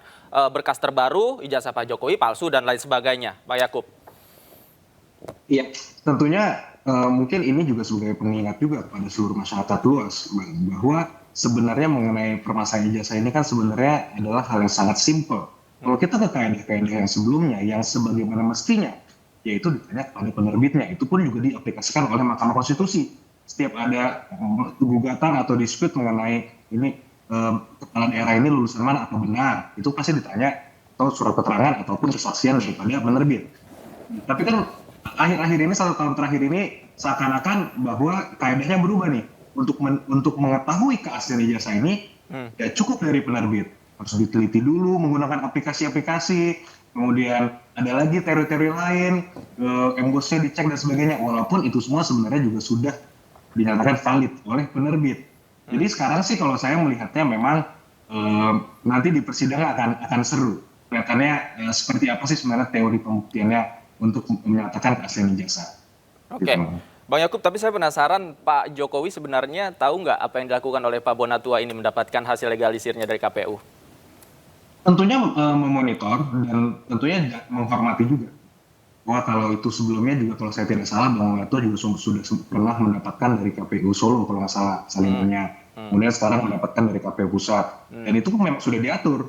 berkas terbaru, ijazah Pak Jokowi palsu dan lain sebagainya. Pak Yakub. Iya, tentunya mungkin ini juga sebagai pengingat juga kepada seluruh masyarakat luas bahwa sebenarnya mengenai permasalahan ijazah ini kan sebenarnya adalah hal yang sangat simpel. Kalau kita ke kaidah-kaidah yang sebelumnya, yang sebagaimana mestinya yaitu ditanya kepada penerbitnya. Itu pun juga diaplikasikan oleh Mahkamah Konstitusi. Setiap ada gugatan atau dispute mengenai ini kepala daerah ini lulusan mana apa benar, itu pasti ditanya atau surat keterangan ataupun kesaksian daripada penerbit. Tapi kan akhir-akhir ini 1 tahun terakhir ini seakan-akan bahwa kaidahnya berubah nih. Untuk mengetahui keaslian ijazah ini ya cukup dari penerbit, harus diteliti dulu menggunakan aplikasi-aplikasi, kemudian ada lagi teori-teori lain, embosnya dicek dan sebagainya, walaupun itu semua sebenarnya juga sudah dinyatakan valid oleh penerbit. Jadi sekarang sih kalau saya melihatnya memang nanti di persidangan akan seru. Kelihatannya seperti apa sih sebenarnya teori pembuktiannya untuk menyatakan keaslian ijazah. Oke. Bang Yakub, tapi saya penasaran Pak Jokowi sebenarnya tahu nggak apa yang dilakukan oleh Pak Bonatua ini mendapatkan hasil legalisirnya dari KPU? Tentunya memonitor dan tentunya menghormati juga. Bahwa kalau itu sebelumnya juga kalau saya tidak salah Bang Bonatua juga sudah pernah mendapatkan dari KPU Solo kalau nggak salah salinannya. Kemudian sekarang mendapatkan dari KPU Pusat. Dan itu memang sudah diatur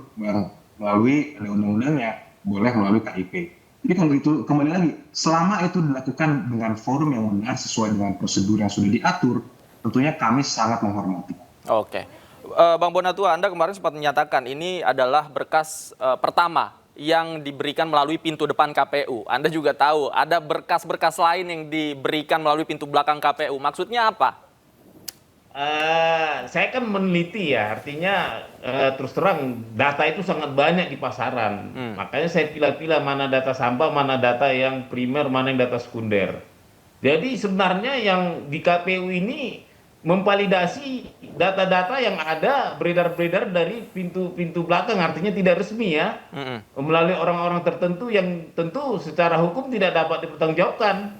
melalui ada undang-undangnya, boleh melalui KIP. Jadi kalau itu kembali lagi, selama itu dilakukan dengan forum yang benar sesuai dengan prosedur yang sudah diatur, tentunya kami sangat menghormati. Oke. Bang Bonatua, Anda kemarin sempat menyatakan ini adalah berkas pertama yang diberikan melalui pintu depan KPU. Anda juga tahu ada berkas-berkas lain yang diberikan melalui pintu belakang KPU. Maksudnya apa? Saya kan meneliti ya, artinya terus terang data itu sangat banyak di pasaran. Makanya saya pilih-pilih mana data sampah, mana data yang primer, mana yang data sekunder. Jadi sebenarnya yang di KPU ini memvalidasi data-data yang ada beredar-beredar dari pintu belakang, artinya tidak resmi ya, melalui orang-orang tertentu yang tentu secara hukum tidak dapat dipertanggungjawabkan.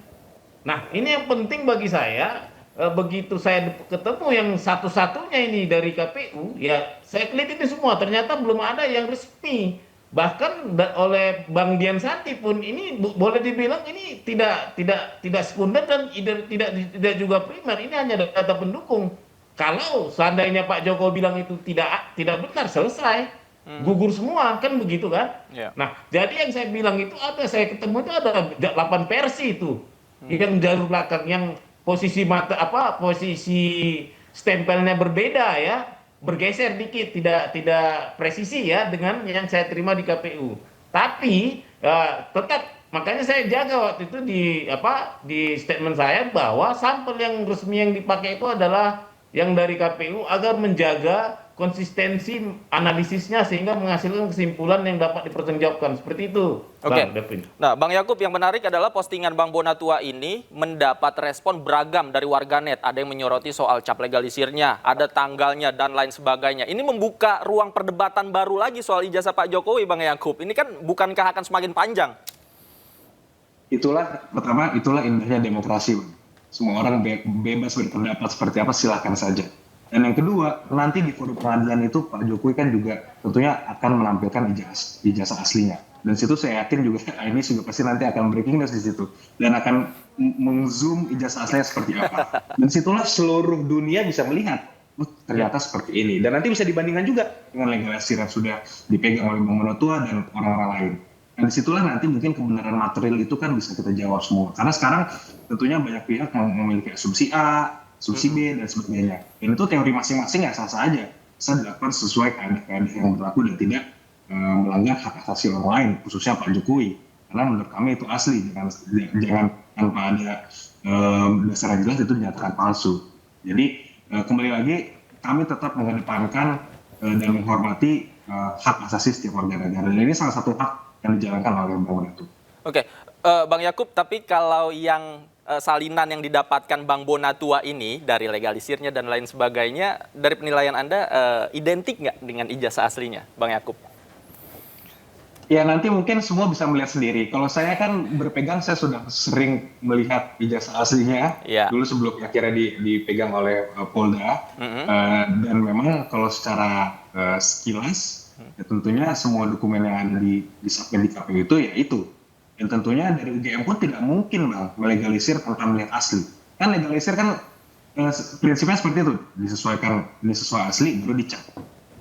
Nah, ini yang penting bagi saya. Begitu saya ketemu yang satu-satunya ini dari KPU, ya saya klik ini semua, ternyata belum ada yang resmi. Bahkan oleh Bang Dian Sati pun ini boleh dibilang ini tidak sekunder dan tidak juga primer, ini hanya data pendukung. Kalau seandainya Pak Jokowi bilang itu tidak benar, selesai. Gugur semua, kan begitu kan? Nah, jadi yang saya bilang itu saya ketemu itu ada 8 versi itu. Yang jalur belakang yang posisi stempelnya berbeda ya, bergeser dikit, tidak presisi ya dengan yang saya terima di KPU. Tapi tetap makanya saya jaga waktu itu di statement saya bahwa sampel yang resmi yang dipakai itu adalah yang dari KPU agar menjaga konsistensi analisisnya sehingga menghasilkan kesimpulan yang dapat dipertanggungjawabkan, seperti itu. Oke. Bang Devin. Nah, Bang Yakub, yang menarik adalah postingan Bang Bonatua ini mendapat respon beragam dari warganet. Ada yang menyoroti soal cap legalisirnya, ada tanggalnya dan lain sebagainya. Ini membuka ruang perdebatan baru lagi soal ijazah Pak Jokowi, Bang Yakub. Ini kan bukankah akan semakin panjang? Itulah indahnya demokrasi, Bang. Semua orang bebas berpendapat seperti apa, silakan saja. Dan yang kedua, nanti di forum pengadilan itu Pak Jokowi kan juga tentunya akan menampilkan ijazah aslinya. Dan situ saya yakin juga ini juga pasti nanti akan breaking news di situ. Dan akan meng-zoom ijazah aslinya seperti apa. Dan situlah seluruh dunia bisa melihat, ternyata seperti ini. Dan nanti bisa dibandingkan juga dengan legalisir yang sudah dipegang oleh Bang Bonatua dan orang-orang lain. Dan disitulah nanti mungkin kebenaran material itu kan bisa kita jawab semua. Karena sekarang tentunya banyak pihak yang memiliki asumsi A, asumsi B, dan sebagainya. Dan itu teori masing-masing ya sah-sah aja. Bisa dilakukan sesuai kaidah-kaidah yang berlaku dan tidak melanggar hak asasi orang lain, khususnya Pak Jokowi. Karena menurut kami itu asli, jangan tanpa ada dasar yang jelas itu dinyatakan palsu. Jadi kembali lagi, kami tetap mengedepankan dan menghormati hak asasi setiap warga negara. Dan ini salah satu hak yang dijalankan oleh Bang Bonatua. Oke, Bang Yakub, tapi kalau yang salinan yang didapatkan Bang Bonatua ini dari legalisirnya dan lain sebagainya, dari penilaian Anda identik nggak dengan ijazah aslinya, Bang Yakub? Ya nanti mungkin semua bisa melihat sendiri. Kalau saya kan berpegang, saya sudah sering melihat ijazah aslinya. Dulu sebelum akhirnya dipegang oleh Polda. Dan memang kalau secara sekilas, ya tentunya semua dokumen yang ada di submit di KPU itu ya itu. Dan tentunya dari UGM pun tidak mungkin Bang melegalisir tanpa melihat asli. Kan legalisir kan prinsipnya seperti itu, disesuaikan, ini sesuai asli baru dicek.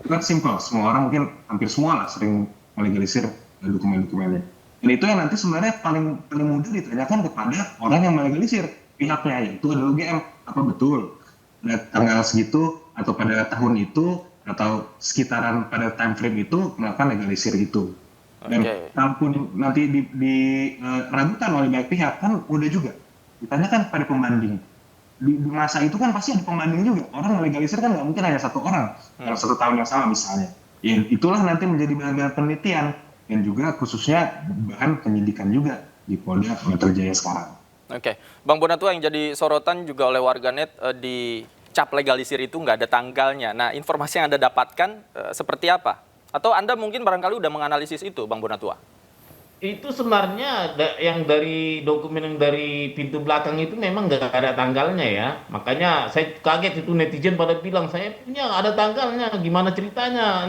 Itu kan simple, semua orang mungkin hampir semua lah sering melegalisir dokumen-dokumennya. Dan itu yang nanti sebenarnya paling mudah ditanyakan kepada orang yang melegalisir pihaknya, yaitu adalah UGM. Apa betul pada tanggal segitu atau pada tahun itu atau sekitaran pada time frame itu melakukan legalisir itu. Dan kalaupun nanti diragukan oleh banyak pihak, kan udah juga ditanyakan pada pembanding. Di masa itu kan pasti ada pembanding juga. Orang melegalisir kan nggak mungkin hanya satu orang dalam 1 tahun yang sama misalnya. Ya, itulah nanti menjadi bahan-bahan penelitian dan juga khususnya bahan penyidikan juga di Polda Metro Jaya sekarang. Oke, Bang Bonatua, yang jadi sorotan juga oleh warganet di cap legalisir itu nggak ada tanggalnya. Nah, informasi yang Anda dapatkan seperti apa? Atau Anda mungkin barangkali udah menganalisis itu, Bang Bonatua? Itu sebenarnya yang dari dokumen yang dari pintu belakang itu memang nggak ada tanggalnya ya. Makanya saya kaget itu netizen pada bilang, saya punya ada tanggalnya, gimana ceritanya?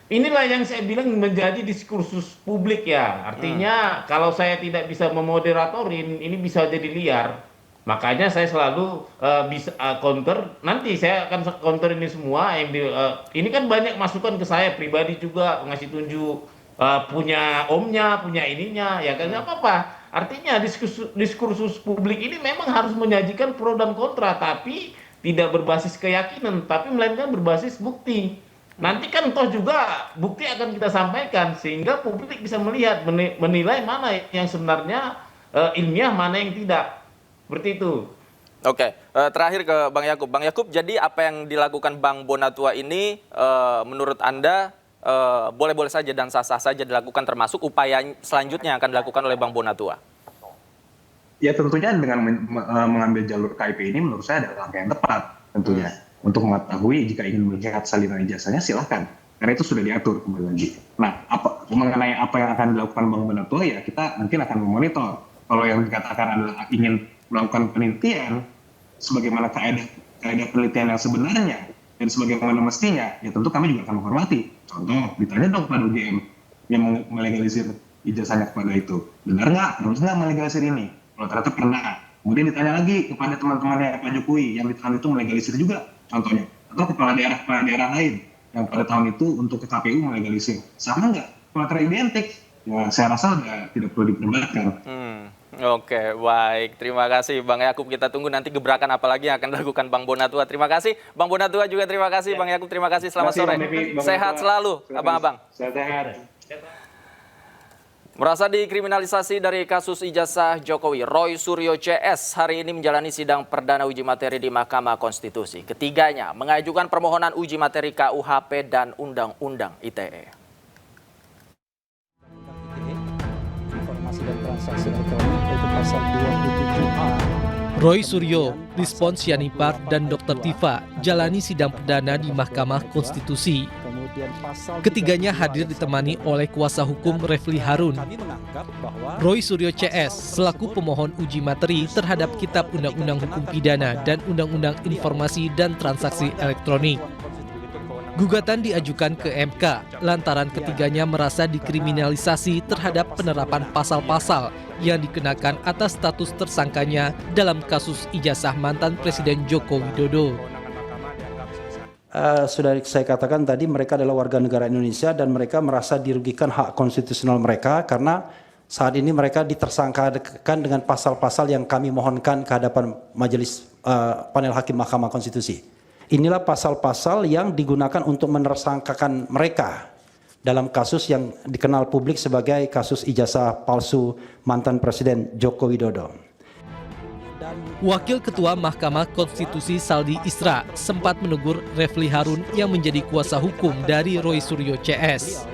Inilah yang saya bilang menjadi diskursus publik ya. Artinya kalau saya tidak bisa memoderatorin, ini bisa jadi liar. Makanya saya selalu bisa counter. Nanti saya akan counter ini semua. Ini kan banyak masukan ke saya pribadi juga, ngasih tunjuk punya omnya, punya ininya, ya kan nggak apa-apa. Artinya diskursus publik ini memang harus menyajikan pro dan kontra, tapi tidak berbasis keyakinan, tapi melainkan berbasis bukti. Nanti kan toh juga bukti akan kita sampaikan sehingga publik bisa melihat, menilai mana yang sebenarnya ilmiah, mana yang tidak. Seperti itu. Oke, terakhir ke Bang Yakub. Bang Yakub, jadi apa yang dilakukan Bang Bonatua ini menurut Anda boleh-boleh saja dan sah-sah saja dilakukan, termasuk upaya selanjutnya yang akan dilakukan oleh Bang Bonatua? Ya tentunya dengan mengambil jalur KIP ini menurut saya adalah langkah yang tepat tentunya. Untuk mengetahui jika ingin melihat salinan ijazahnya silahkan, karena itu sudah diatur kembali lagi. Nah, mengenai apa yang akan dilakukan Bang Bonatua ya kita mungkin akan memonitor. Kalau yang dikatakan adalah ingin melakukan penelitian sebagaimana kaedah penelitian yang sebenarnya dan sebagaimana mestinya, ya tentu kami juga akan menghormati. Contoh, ditanya dong kepada UGM yang melegalisir ijazahnya kepada itu. Benar nggak? Harus nggak melegalisir ini? Kalau ternyata pernah. Kemudian ditanya lagi kepada teman-temannya Pak Jokowi yang di tahun itu melegalisir juga, contohnya. Atau kepala daerah lain yang pada tahun itu untuk ke KPU melegalisir. Sama nggak? Kalau teridentik, ya saya rasa sudah tidak perlu diperdebatkan. Oke, baik. Terima kasih Bang Yakub. Kita tunggu nanti gebrakan apa lagi yang akan dilakukan Bang Bonatua. Terima kasih. Bang Bonatua juga terima kasih. Bang Yakub terima kasih. Selamat sore. Sehat selalu, abang-abang. Sehat. Merasa dikriminalisasi dari kasus ijazah Jokowi, Roy Suryo CS hari ini menjalani sidang perdana uji materi di Mahkamah Konstitusi. Ketiganya mengajukan permohonan uji materi KUHP dan Undang-Undang ITE. Dan transaksi elektronik yaitu pasal 27A. Roy Suryo, Lispon Sianipar, dan Dr. Tifa jalani sidang perdana di Mahkamah Konstitusi. Ketiganya hadir ditemani oleh kuasa hukum Refli Harun. Roy Suryo CS selaku pemohon uji materi terhadap Kitab Undang-Undang Hukum Pidana dan Undang-Undang Informasi dan Transaksi Elektronik. Gugatan diajukan ke MK lantaran ketiganya merasa dikriminalisasi terhadap penerapan pasal-pasal yang dikenakan atas status tersangkanya dalam kasus ijazah mantan Presiden Joko Widodo. Sudah saya katakan tadi, mereka adalah warga negara Indonesia dan mereka merasa dirugikan hak konstitusional mereka karena saat ini mereka ditersangkakan dengan pasal-pasal yang kami mohonkan ke hadapan Majelis Panel Hakim Mahkamah Konstitusi. Inilah pasal-pasal yang digunakan untuk menersangkakan mereka dalam kasus yang dikenal publik sebagai kasus ijazah palsu mantan Presiden Joko Widodo. Wakil Ketua Mahkamah Konstitusi Saldi Isra sempat menegur Refli Harun yang menjadi kuasa hukum dari Roy Suryo CS.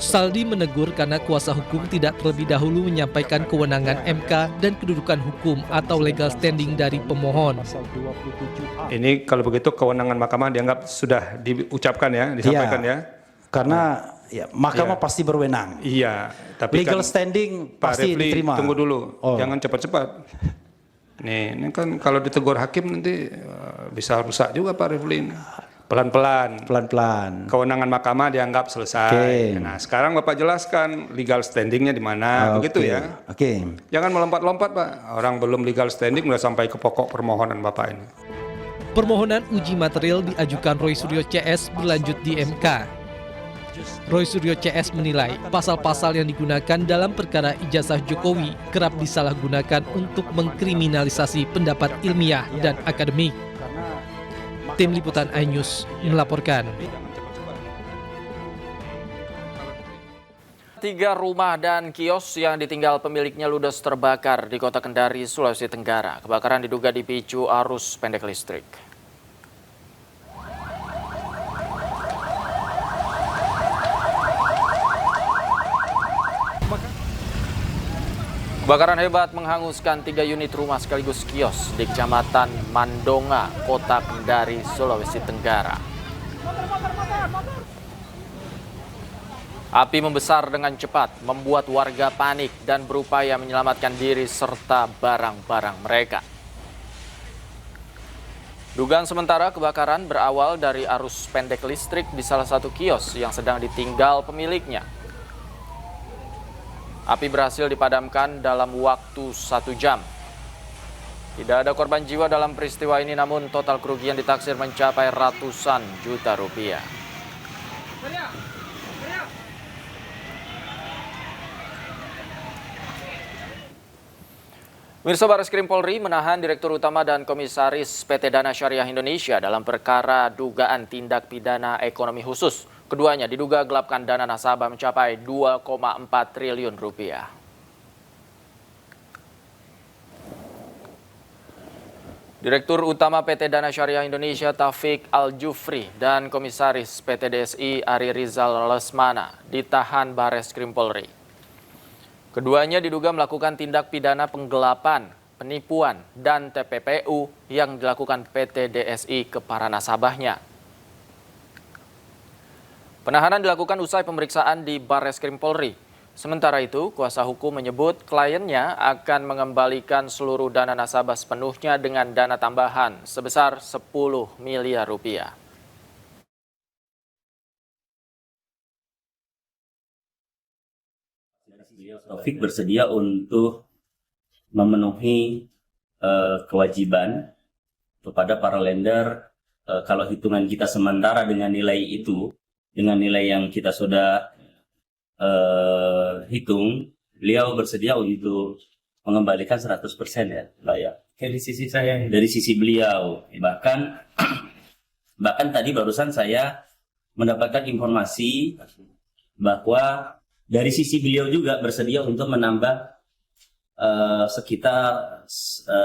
Saldi menegur karena kuasa hukum tidak terlebih dahulu menyampaikan kewenangan MK dan kedudukan hukum atau legal standing dari pemohon. Ini kalau begitu kewenangan mahkamah dianggap sudah diucapkan ya, disampaikan ya. Karena ya, mahkamah pasti berwenang. Iya, tapi legal kan standing Pak pasti Refli, diterima. tunggu dulu, jangan cepat-cepat. Ini kan kalau ditegur hakim nanti bisa rusak juga Pak Refli. Pelan-pelan. Kewenangan mahkamah dianggap selesai. Nah, sekarang Bapak jelaskan legal standingnya di mana, begitu ya. Jangan melompat-lompat Pak. Orang belum legal standing udah sampai ke pokok permohonan Bapak ini. Permohonan uji material diajukan Roy Suryo CS berlanjut di MK. Roy Suryo CS menilai pasal-pasal yang digunakan dalam perkara ijazah Jokowi kerap disalahgunakan untuk mengkriminalisasi pendapat ilmiah dan akademik. Tim Liputan iNews melaporkan. 3 rumah dan kios yang ditinggal pemiliknya ludes terbakar di Kota Kendari, Sulawesi Tenggara. Kebakaran diduga dipicu arus pendek listrik. Kebakaran hebat menghanguskan 3 unit rumah sekaligus kios di Kecamatan Mandonga, Kota Kendari, Sulawesi Tenggara. Api membesar dengan cepat, membuat warga panik dan berupaya menyelamatkan diri serta barang-barang mereka. Dugaan sementara kebakaran berawal dari arus pendek listrik di salah satu kios yang sedang ditinggal pemiliknya. Api berhasil dipadamkan dalam waktu 1 jam. Tidak ada korban jiwa dalam peristiwa ini, namun total kerugian ditaksir mencapai ratusan juta rupiah. Pemirsa, Barreskrim Polri menahan Direktur Utama dan Komisaris PT Dana Syariah Indonesia dalam perkara dugaan tindak pidana ekonomi khusus. Keduanya diduga gelapkan dana nasabah mencapai 2,4 triliun rupiah. Direktur Utama PT Dana Syariah Indonesia Taufik Al-Jufri dan Komisaris PT DSI Ari Rizal Lesmana ditahan Barreskrim Polri. Keduanya diduga melakukan tindak pidana penggelapan, penipuan, dan TPPU yang dilakukan PT DSI ke para nasabahnya. Penahanan dilakukan usai pemeriksaan di Barreskrim Polri. Sementara itu, kuasa hukum menyebut kliennya akan mengembalikan seluruh dana nasabah sepenuhnya dengan dana tambahan sebesar 10 miliar rupiah. Taufik bersedia untuk memenuhi kewajiban kepada para lender kalau hitungan kita sementara dengan nilai itu, dengan nilai yang kita sudah hitung, beliau bersedia untuk mengembalikan 100% ya, Mbak ya. Dari sisi saya, dari sisi beliau, bahkan tadi barusan saya mendapatkan informasi bahwa dari sisi beliau juga bersedia untuk menambah sekitar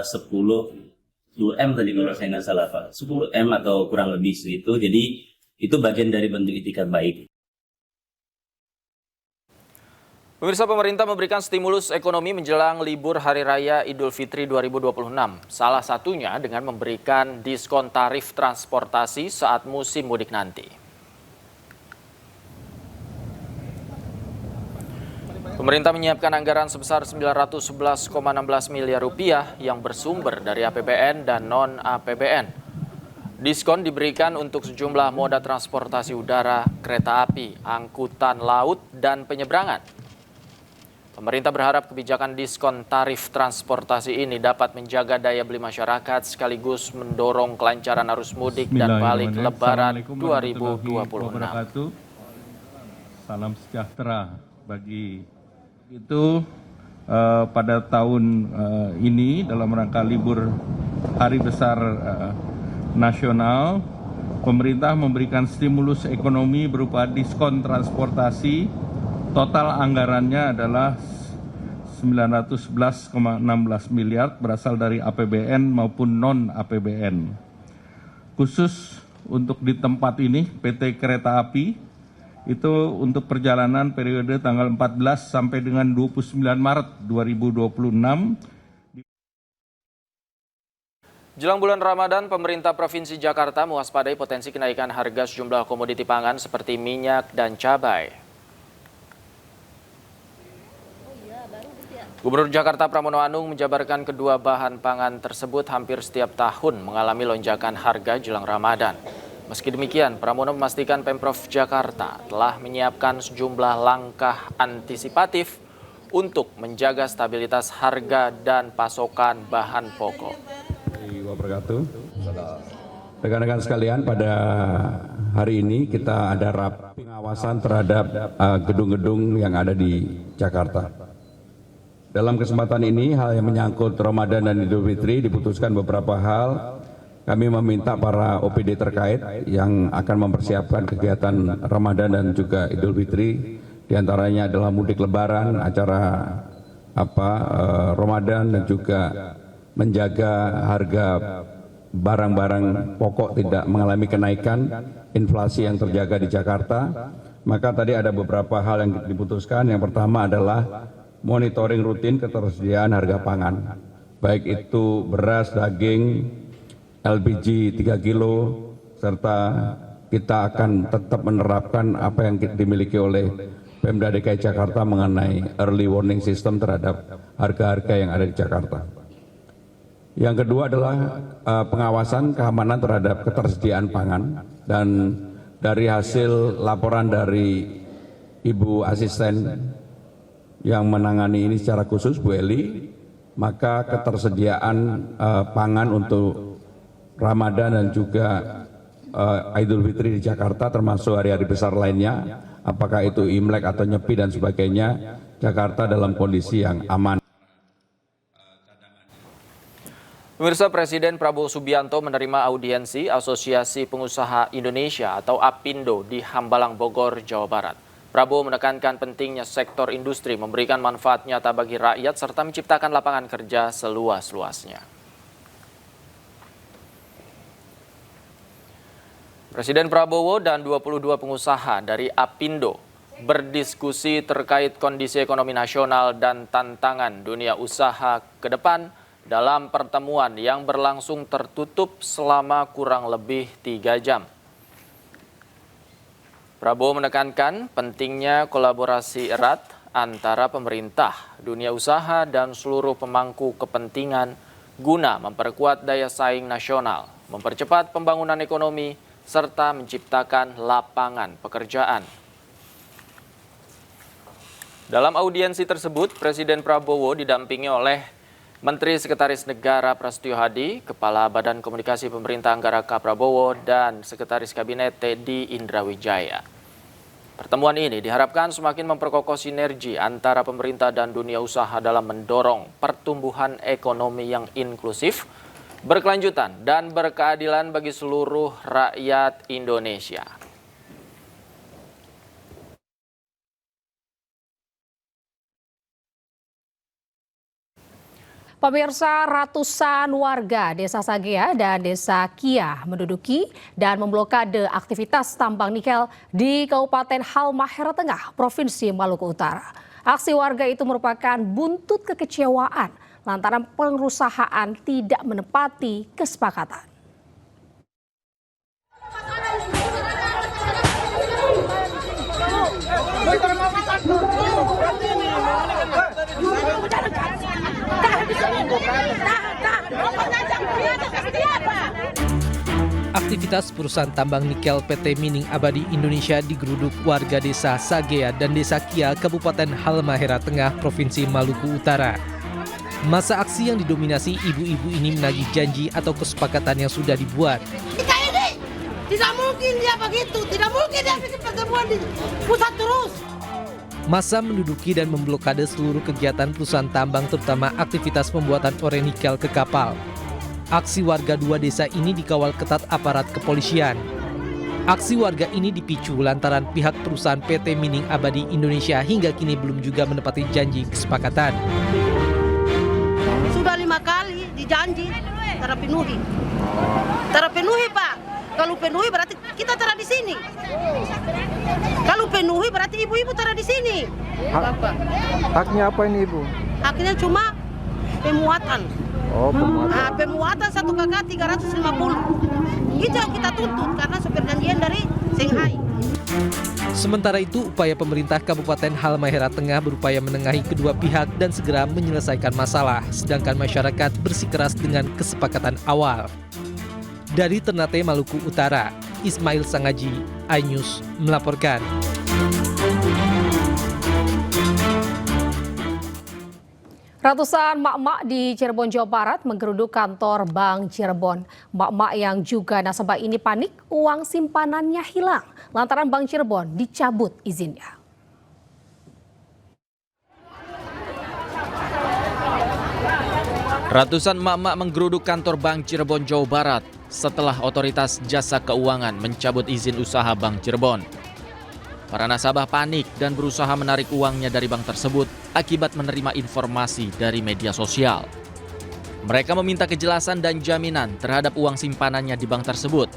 10M tadi kalau saya nggak salah Pak, 10M atau kurang lebih itu. Jadi itu bagian dari bentuk itikat baik. Pemirsa, pemerintah memberikan stimulus ekonomi menjelang libur Hari Raya Idul Fitri 2026. Salah satunya dengan memberikan diskon tarif transportasi saat musim mudik nanti. Pemerintah menyiapkan anggaran sebesar 911,16 miliar rupiah yang bersumber dari APBN dan non-APBN. Diskon diberikan untuk sejumlah moda transportasi udara, kereta api, angkutan laut, dan penyeberangan. Pemerintah berharap kebijakan diskon tarif transportasi ini dapat menjaga daya beli masyarakat sekaligus mendorong kelancaran arus mudik dan balik Lebaran 2026. Salam sejahtera bagi itu pada tahun ini dalam rangka libur Hari Besar Nasional, pemerintah memberikan stimulus ekonomi berupa diskon transportasi. Total anggarannya adalah 911,16 miliar berasal dari APBN maupun non-APBN. Khusus untuk di tempat ini, PT Kereta Api itu untuk perjalanan periode tanggal 14 sampai dengan 29 Maret 2026. Jelang bulan Ramadan, pemerintah Provinsi Jakarta mewaspadai potensi kenaikan harga sejumlah komoditi pangan seperti minyak dan cabai. Gubernur Jakarta Pramono Anung menjabarkan kedua bahan pangan tersebut hampir setiap tahun mengalami lonjakan harga jelang Ramadan. Meski demikian, Pramono memastikan Pemprov Jakarta telah menyiapkan sejumlah langkah antisipatif untuk menjaga stabilitas harga dan pasokan bahan pokok. Rekan-rekan sekalian, pada hari ini kita ada rapat pengawasan terhadap gedung-gedung yang ada di Jakarta. Dalam kesempatan ini, hal yang menyangkut Ramadan dan Idul Fitri diputuskan beberapa hal. Kami meminta para OPD terkait yang akan mempersiapkan kegiatan Ramadan dan juga Idul Fitri, diantaranya adalah mudik Lebaran, acara Ramadan, dan juga menjaga harga barang-barang pokok tidak mengalami kenaikan, inflasi yang terjaga di Jakarta. Maka tadi ada beberapa hal yang diputuskan. Yang pertama adalah monitoring rutin ketersediaan harga pangan, baik itu beras, daging, LPG 3 kilo, serta kita akan tetap menerapkan apa yang dimiliki oleh Pemda DKI Jakarta mengenai early warning system terhadap harga-harga yang ada di Jakarta. Yang kedua adalah pengawasan keamanan terhadap ketersediaan pangan, dan dari hasil laporan dari Ibu Asisten yang menangani ini secara khusus, Bu Eli, maka ketersediaan pangan untuk Ramadan dan juga Idul Fitri di Jakarta termasuk hari-hari besar lainnya, apakah itu Imlek atau Nyepi dan sebagainya, Jakarta dalam kondisi yang aman. Pemirsa, Presiden Prabowo Subianto menerima audiensi Asosiasi Pengusaha Indonesia atau APindo di Hambalang, Bogor, Jawa Barat. Prabowo menekankan pentingnya sektor industri memberikan manfaat nyata bagi rakyat serta menciptakan lapangan kerja seluas-luasnya. Presiden Prabowo dan 22 pengusaha dari APindo berdiskusi terkait kondisi ekonomi nasional dan tantangan dunia usaha ke depan dalam pertemuan yang berlangsung tertutup selama kurang lebih 3 jam. Prabowo menekankan pentingnya kolaborasi erat antara pemerintah, dunia usaha, dan seluruh pemangku kepentingan guna memperkuat daya saing nasional, mempercepat pembangunan ekonomi, serta menciptakan lapangan pekerjaan. Dalam audiensi tersebut, Presiden Prabowo didampingi oleh Menteri Sekretaris Negara Prasetyo Hadi, Kepala Badan Komunikasi Pemerintah Anggaraka Prabowo, dan Sekretaris Kabinet Teddy Indrawijaya. Pertemuan ini diharapkan semakin memperkokoh sinergi antara pemerintah dan dunia usaha dalam mendorong pertumbuhan ekonomi yang inklusif, berkelanjutan, dan berkeadilan bagi seluruh rakyat Indonesia. Pemirsa, ratusan warga Desa Sagea dan Desa Kia menduduki dan memblokade aktivitas tambang nikel di Kabupaten Halmahera Tengah, Provinsi Maluku Utara. Aksi warga itu merupakan buntut kekecewaan lantaran perusahaan tidak menepati kesepakatan. Aktivitas perusahaan tambang nikel PT Mining Abadi Indonesia digeruduk warga Desa Sagea dan Desa Kia, Kabupaten Halmahera Tengah, Provinsi Maluku Utara. Masa aksi yang didominasi ibu-ibu ini menagih janji atau kesepakatan yang sudah dibuat. Tidak mungkin dia begitu, tidak mungkin dia bikin pertemuan di pusat terus. Massa menduduki dan memblokade seluruh kegiatan perusahaan tambang, terutama aktivitas pembuatan ore nikel ke kapal. Aksi warga 2 desa ini dikawal ketat aparat kepolisian. Aksi warga ini dipicu lantaran pihak perusahaan PT Mining Abadi Indonesia hingga kini belum juga menepati janji kesepakatan. Sudah 5 kali dijanji, terpenuhi. Terpenuhi, Pak. Kalau penuhi berarti kita taruh di sini. Kalau penuhi berarti ibu-ibu taruh di sini. Haknya apa ini, Ibu? Haknya cuma pemuatan. Oh, pemuatan. Pemuatan 1 KK 350. Itu yang kita tuntut karena perjanjian dari Shanghai. Sementara itu, upaya pemerintah Kabupaten Halmahera Tengah berupaya menengahi kedua pihak dan segera menyelesaikan masalah, sedangkan masyarakat bersikeras dengan kesepakatan awal. Dari Ternate, Maluku Utara, Ismail Sangaji, iNews melaporkan. Ratusan mak-mak di Cirebon, Jawa Barat menggeruduk kantor Bank Cirebon. Mak-mak yang juga nasabah ini panik uang simpanannya hilang lantaran Bank Cirebon dicabut izinnya. Ratusan mak-mak menggeruduk kantor Bank Cirebon, Jawa Barat setelah Otoritas Jasa Keuangan mencabut izin usaha Bank Cirebon. Para nasabah panik dan berusaha menarik uangnya dari bank tersebut akibat menerima informasi dari media sosial. Mereka meminta kejelasan dan jaminan terhadap uang simpanannya di bank tersebut.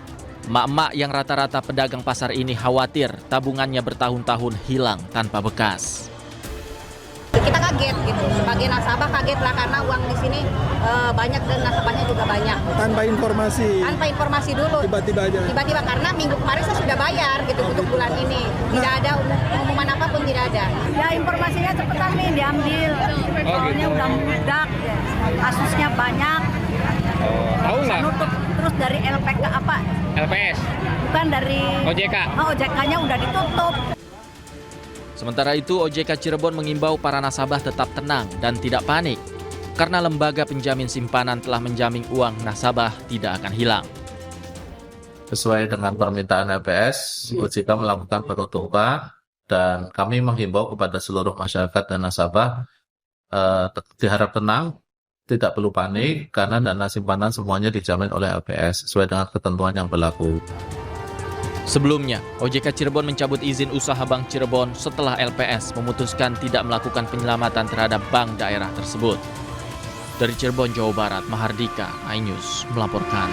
Mak-mak yang rata-rata pedagang pasar ini khawatir tabungannya bertahun-tahun hilang tanpa bekas. Kita kaget gitu, sebagai nasabah kaget lah karena uang di sini banyak dan nasabahnya juga banyak. Tanpa informasi dulu. Tiba-tiba aja. Tiba-tiba karena minggu kemarin saya sudah bayar gitu untuk bulan ini. Tidak ada pengumuman apapun, tidak ada. Ya informasinya cepetan nih diambil. Soalnya udah meledak, kasusnya banyak. Tahu nggak? Nutup terus dari LPK apa? LPS. Bukan dari OJK. OJK-nya udah ditutup. Sementara itu, OJK Cirebon mengimbau para nasabah tetap tenang dan tidak panik karena lembaga penjamin simpanan telah menjamin uang nasabah tidak akan hilang. Sesuai dengan permintaan LPS, OJK melakukan penutupan dan kami menghimbau kepada seluruh masyarakat dan nasabah diharap tenang, tidak perlu panik karena dana simpanan semuanya dijamin oleh LPS sesuai dengan ketentuan yang berlaku. Sebelumnya, OJK Cirebon mencabut izin usaha Bank Cirebon setelah LPS memutuskan tidak melakukan penyelamatan terhadap bank daerah tersebut. Dari Cirebon, Jawa Barat, Mahardika, iNews melaporkan.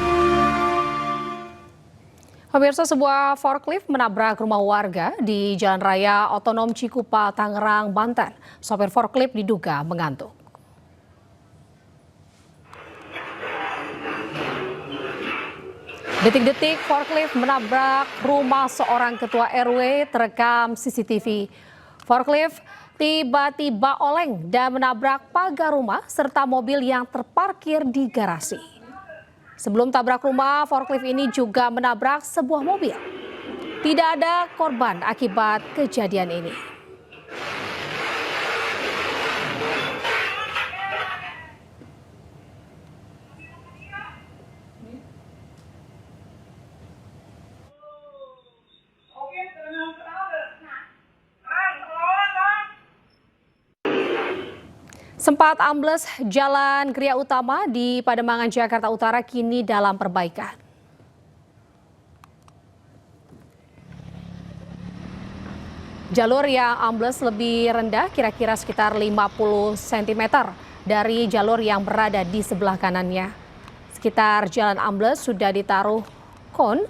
Pemirsa, sebuah forklift menabrak rumah warga di Jalan Raya Otonom Cikupa, Tangerang, Banten. Sopir forklift diduga mengantuk. Detik-detik forklift menabrak rumah seorang ketua RW terekam CCTV. Forklift tiba-tiba oleng dan menabrak pagar rumah serta mobil yang terparkir di garasi. Sebelum tabrak rumah, forklift ini juga menabrak sebuah mobil. Tidak ada korban akibat kejadian ini. Sempat ambles Jalan Gria Utama di Pademangan, Jakarta Utara kini dalam perbaikan. Jalur yang ambles lebih rendah kira-kira sekitar 50 cm dari jalur yang berada di sebelah kanannya. Sekitar jalan ambles sudah ditaruh kon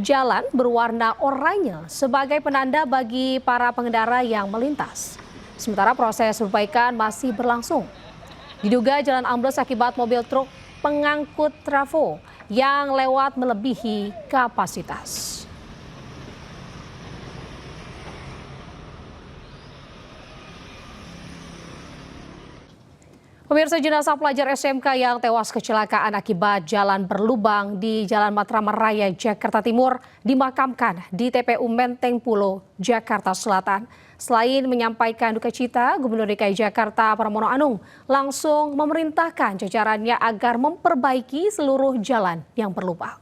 jalan berwarna oranye sebagai penanda bagi para pengendara yang melintas. Sementara proses perbaikan masih berlangsung. Diduga jalan ambles akibat mobil truk pengangkut trafo yang lewat melebihi kapasitas. Pemirsa, jenazah pelajar SMK yang tewas kecelakaan akibat jalan berlubang di Jalan Matraman Raya, Jakarta Timur dimakamkan di TPU Menteng Pulo, Jakarta Selatan. Selain menyampaikan duka cita, Gubernur DKI Jakarta Pramono Anung langsung memerintahkan jajarannya agar memperbaiki seluruh jalan yang berlubang.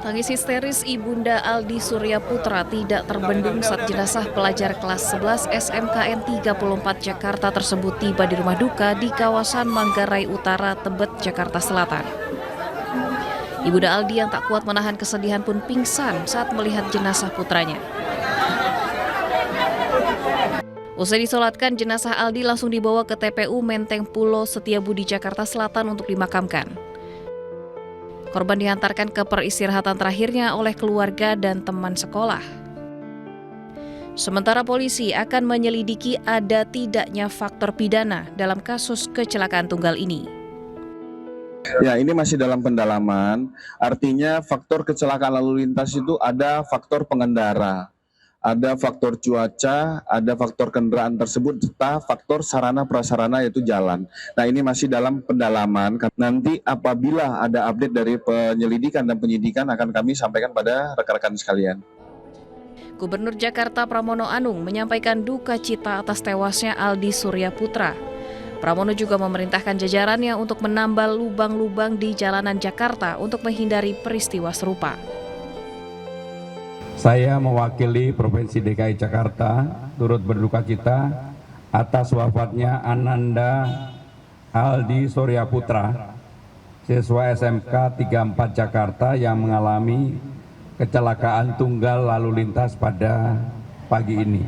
Tangis histeris Ibunda Aldi Surya Putra tidak terbendung saat jenazah pelajar kelas 11 SMKN 34 Jakarta tersebut tiba di rumah duka di kawasan Manggarai Utara, Tebet, Jakarta Selatan. Ibunda Aldi yang tak kuat menahan kesedihan pun pingsan saat melihat jenazah putranya. Usai disolatkan, jenazah Aldi langsung dibawa ke TPU Menteng Pulo Setiabudi, Jakarta Selatan untuk dimakamkan. Korban diantarkan ke peristirahatan terakhirnya oleh keluarga dan teman sekolah. Sementara polisi akan menyelidiki ada tidaknya faktor pidana dalam kasus kecelakaan tunggal ini. Ya, ini masih dalam pendalaman. Artinya faktor kecelakaan lalu lintas itu ada faktor pengendara. ada faktor cuaca, ada faktor kendaraan tersebut, serta faktor sarana prasarana yaitu jalan. Nah, ini masih dalam pendalaman. Nanti apabila ada update dari penyelidikan dan penyidikan akan kami sampaikan pada rekan-rekan sekalian. Gubernur Jakarta Pramono Anung menyampaikan duka cita atas tewasnya Aldi Surya Putra. Pramono juga memerintahkan jajarannya untuk menambal lubang-lubang di jalanan Jakarta untuk menghindari peristiwa serupa. Saya mewakili Provinsi DKI Jakarta turut berduka cita atas wafatnya Ananda Aldi Surya Putra, siswa SMK 34 Jakarta yang mengalami kecelakaan tunggal lalu lintas pada pagi ini.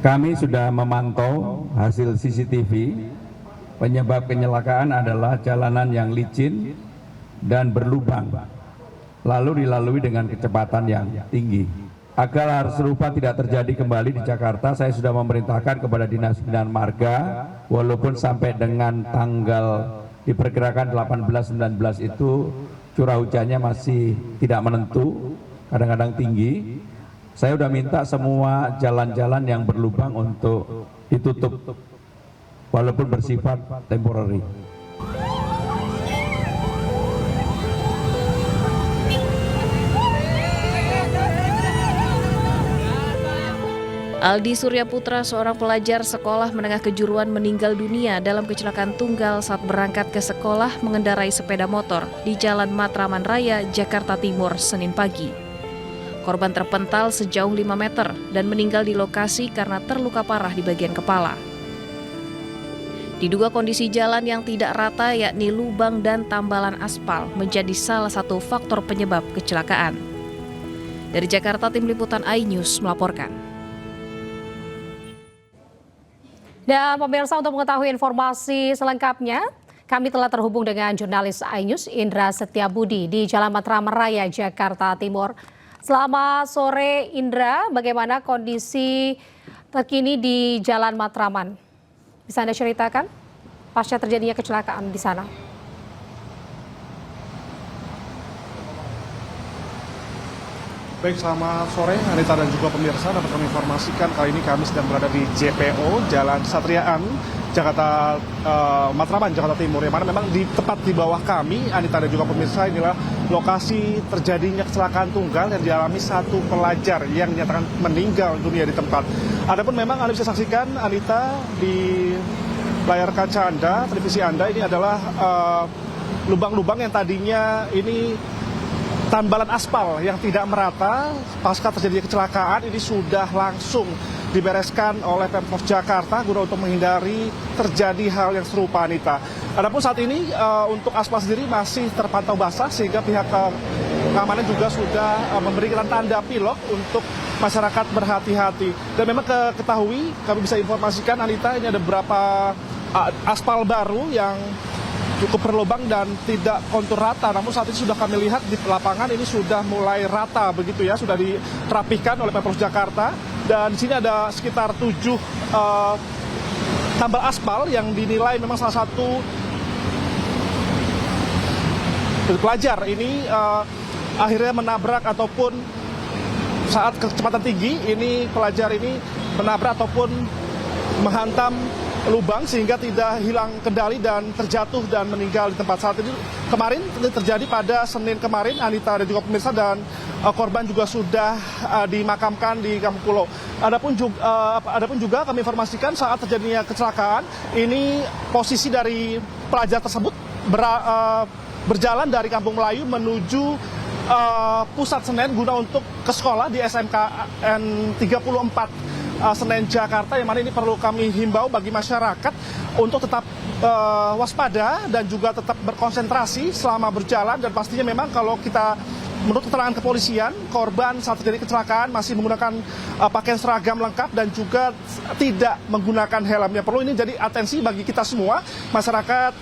Kami sudah memantau hasil CCTV. Penyebab kecelakaan adalah jalanan yang licin dan berlubang, lalu dilalui dengan kecepatan yang tinggi. Agar hal serupa tidak terjadi kembali di Jakarta, saya sudah memerintahkan kepada Dinas Bina Marga, walaupun sampai dengan tanggal diperkirakan 18-19 itu curah hujannya masih tidak menentu, kadang-kadang tinggi. Saya sudah minta semua jalan-jalan yang berlubang untuk ditutup, walaupun bersifat temporary. Aldi Surya Putra, seorang pelajar sekolah menengah kejuruan, meninggal dunia dalam kecelakaan tunggal saat berangkat ke sekolah mengendarai sepeda motor di Jalan Matraman Raya, Jakarta Timur, Senin pagi. Korban terpental sejauh 5 meter dan meninggal di lokasi karena terluka parah di bagian kepala. Diduga kondisi jalan yang tidak rata, yakni lubang dan tambalan aspal, menjadi salah satu faktor penyebab kecelakaan. Dari Jakarta, Tim Liputan iNews melaporkan. Dan pemirsa, untuk mengetahui informasi selengkapnya, kami telah terhubung dengan jurnalis iNews Indra Setiabudi di Jalan Matraman Raya, Jakarta Timur. Selamat sore Indra, bagaimana kondisi terkini di Jalan Matraman? Bisa Anda ceritakan pasca terjadinya kecelakaan di sana? Baik, selamat sore Anita dan juga pemirsa. Dapat kami informasikan kali ini kami sedang berada di JPO Jalan Satriaan, Jakarta Matraman, Jakarta Timur, yang mana memang di tepat di bawah kami, Anita dan juga pemirsa, inilah lokasi terjadinya kecelakaan tunggal yang dialami satu pelajar yang dinyatakan meninggal dunia di tempat. Adapun memang Anda bisa saksikan, Anita, di layar kaca Anda, televisi Anda, ini adalah lubang-lubang yang tadinya ini tambalan aspal yang tidak merata. Pasca terjadi kecelakaan ini sudah langsung dibereskan oleh Pemprov Jakarta guna untuk menghindari terjadi hal yang serupa, Anita. Adapun saat ini untuk aspal sendiri masih terpantau basah, sehingga pihak keamanan juga sudah memberikan tanda pilot untuk masyarakat berhati-hati. Dan memang ketahui, kami bisa informasikan, Anita, ini ada beberapa aspal baru yang cukup berlubang dan tidak kontur rata. Namun saat ini sudah kami lihat di lapangan ini sudah mulai rata begitu ya, sudah dirapihkan oleh Pemprov Jakarta. Dan di sini ada sekitar 7 tambal aspal yang dinilai memang salah satu pelajar ini akhirnya menabrak ataupun saat kecepatan tinggi ini pelajar ini menabrak ataupun menghantam lubang sehingga tidak hilang kendali dan terjatuh dan meninggal di tempat. Saat ini kemarin terjadi pada Senin kemarin, Anita dan juga pemirsa, dan korban juga sudah dimakamkan di Kampung Pulau. Adapun juga kami informasikan saat terjadinya kecelakaan ini posisi dari pelajar tersebut berjalan dari Kampung Melayu menuju pusat Senen guna untuk ke sekolah di SMKN 34 Senen Jakarta, yang mana ini perlu kami himbau bagi masyarakat untuk tetap waspada dan juga tetap berkonsentrasi selama berjalan. Dan pastinya memang kalau kita menurut keterangan kepolisian, korban saat terjadi kecelakaan masih menggunakan pakaian seragam lengkap dan juga tidak menggunakan helm. Ya, perlu ini jadi atensi bagi kita semua masyarakat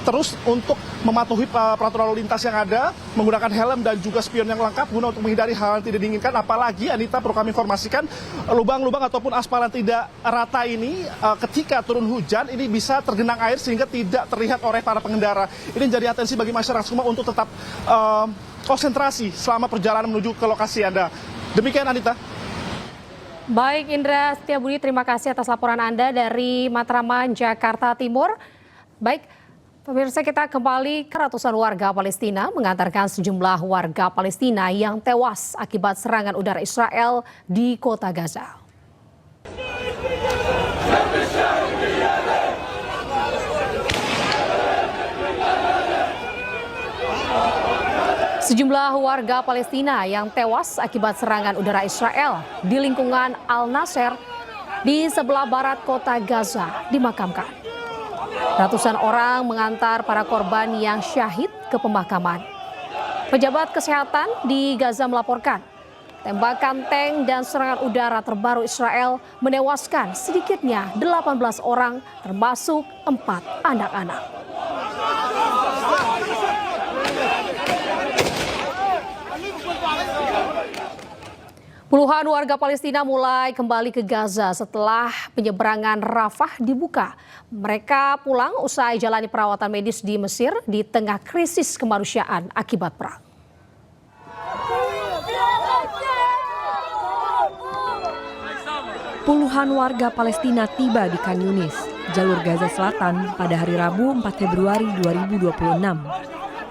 terus untuk mematuhi peraturan lalu lintas yang ada, menggunakan helm dan juga spion yang lengkap guna untuk menghindari hal yang tidak diinginkan. Apalagi, Anita, perlu kami informasikan, lubang-lubang ataupun aspal yang tidak rata ini ketika turun hujan ini bisa tergenang air sehingga tidak terlihat oleh para pengendara. Ini jadi atensi bagi masyarakat semua untuk tetap konsentrasi selama perjalanan menuju ke lokasi Anda. Demikian Anita. Baik Indra Setiabudi, terima kasih atas laporan Anda dari Matraman, Jakarta Timur. Baik, pemirsa, kita kembali ke ratusan warga Palestina mengantarkan sejumlah warga Palestina yang tewas akibat serangan udara Israel di kota Gaza. Sejumlah warga Palestina yang tewas akibat serangan udara Israel di lingkungan Al-Nasser di sebelah barat kota Gaza dimakamkan. Ratusan orang mengantar para korban yang syahid ke pemakaman. Pejabat kesehatan di Gaza melaporkan tembakan tank dan serangan udara terbaru Israel menewaskan sedikitnya 18 orang termasuk 4 anak-anak. Puluhan warga Palestina mulai kembali ke Gaza setelah penyeberangan Rafah dibuka. Mereka pulang usai jalani perawatan medis di Mesir di tengah krisis kemanusiaan akibat perang. Puluhan warga Palestina tiba di Khan Yunis, jalur Gaza Selatan pada hari Rabu 4 Februari 2026.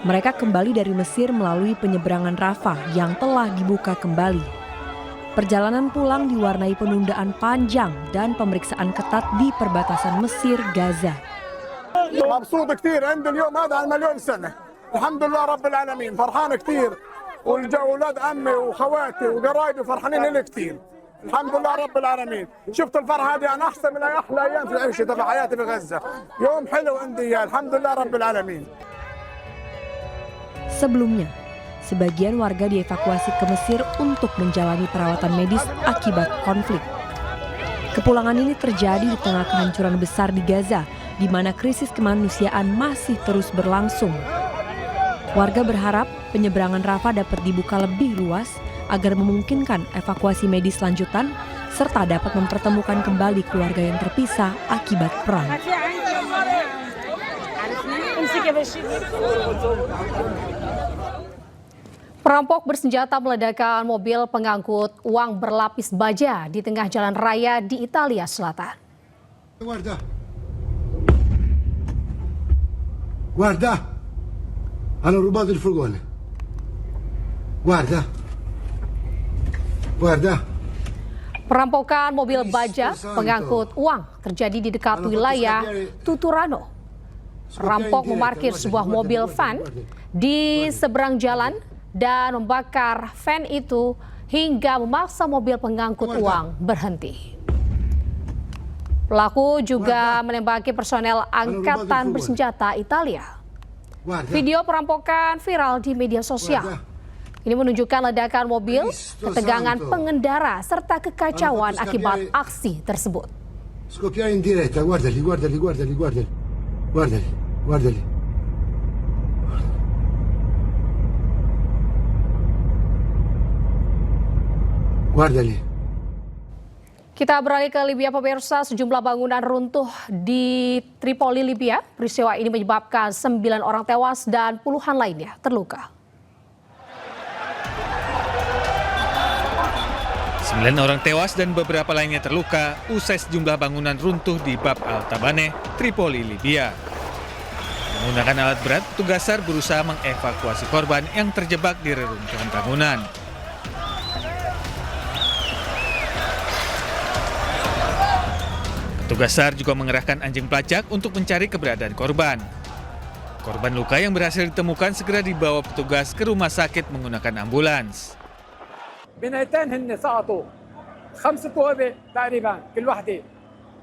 Mereka kembali dari Mesir melalui penyeberangan Rafah yang telah dibuka kembali. Perjalanan pulang diwarnai penundaan panjang dan pemeriksaan ketat di perbatasan Mesir-Gaza. مبسوط كثير عند اليوم هذا على مليون سنة. الحمد لله رب العالمين فرحان كثير واولاد عمي وخواتي وقرايبي فرحانين لي كثير. الحمد لله رب العالمين. شفت الفرحة هذه أنا أحسن من أحلى أيام في العيشة تبع حياتي في غزة. يوم حلو عندي الحمد لله رب العالمين. Sebelumnya, sebagian warga dievakuasi ke Mesir untuk menjalani perawatan medis akibat konflik. Kepulangan ini terjadi di tengah kehancuran besar di Gaza, di mana krisis kemanusiaan masih terus berlangsung. Warga berharap penyeberangan Rafah dapat dibuka lebih luas agar memungkinkan evakuasi medis lanjutan serta dapat mempertemukan kembali keluarga yang terpisah akibat perang. Perampok bersenjata meledakkan mobil pengangkut uang berlapis baja di tengah jalan raya di Italia Selatan. Guarda, hanno rubato il furgone. Guarda. Perampokan mobil baja pengangkut uang terjadi di dekat wilayah Tuturano. Perampok memarkir sebuah mobil van di seberang jalan dan membakar van itu hingga memaksa mobil pengangkut uang berhenti. Pelaku juga menembaki personel angkatan bersenjata Italia. Video perampokan viral di media sosial. Ini menunjukkan ledakan mobil, ketegangan pengendara, serta kekacauan akibat aksi tersebut. Scoppiare in diretta, guardali. Guardali. Kita beralih ke Libya, pemirsa. Sejumlah bangunan runtuh di Tripoli, Libya. Peristiwa ini menyebabkan 9 orang tewas dan puluhan lainnya terluka. 9 orang tewas dan beberapa lainnya terluka usai sejumlah bangunan runtuh di Bab al-Tabaneh, Tripoli, Libya. Menggunakan alat berat, petugas SAR berusaha mengevakuasi korban yang terjebak di reruntuhan bangunan. Petugas SAR juga mengerahkan anjing pelacak untuk mencari keberadaan korban. Korban luka yang berhasil ditemukan segera dibawa petugas ke rumah sakit menggunakan ambulans. بنايتين هن سقطوا 5 توابع تقريبا كل وحده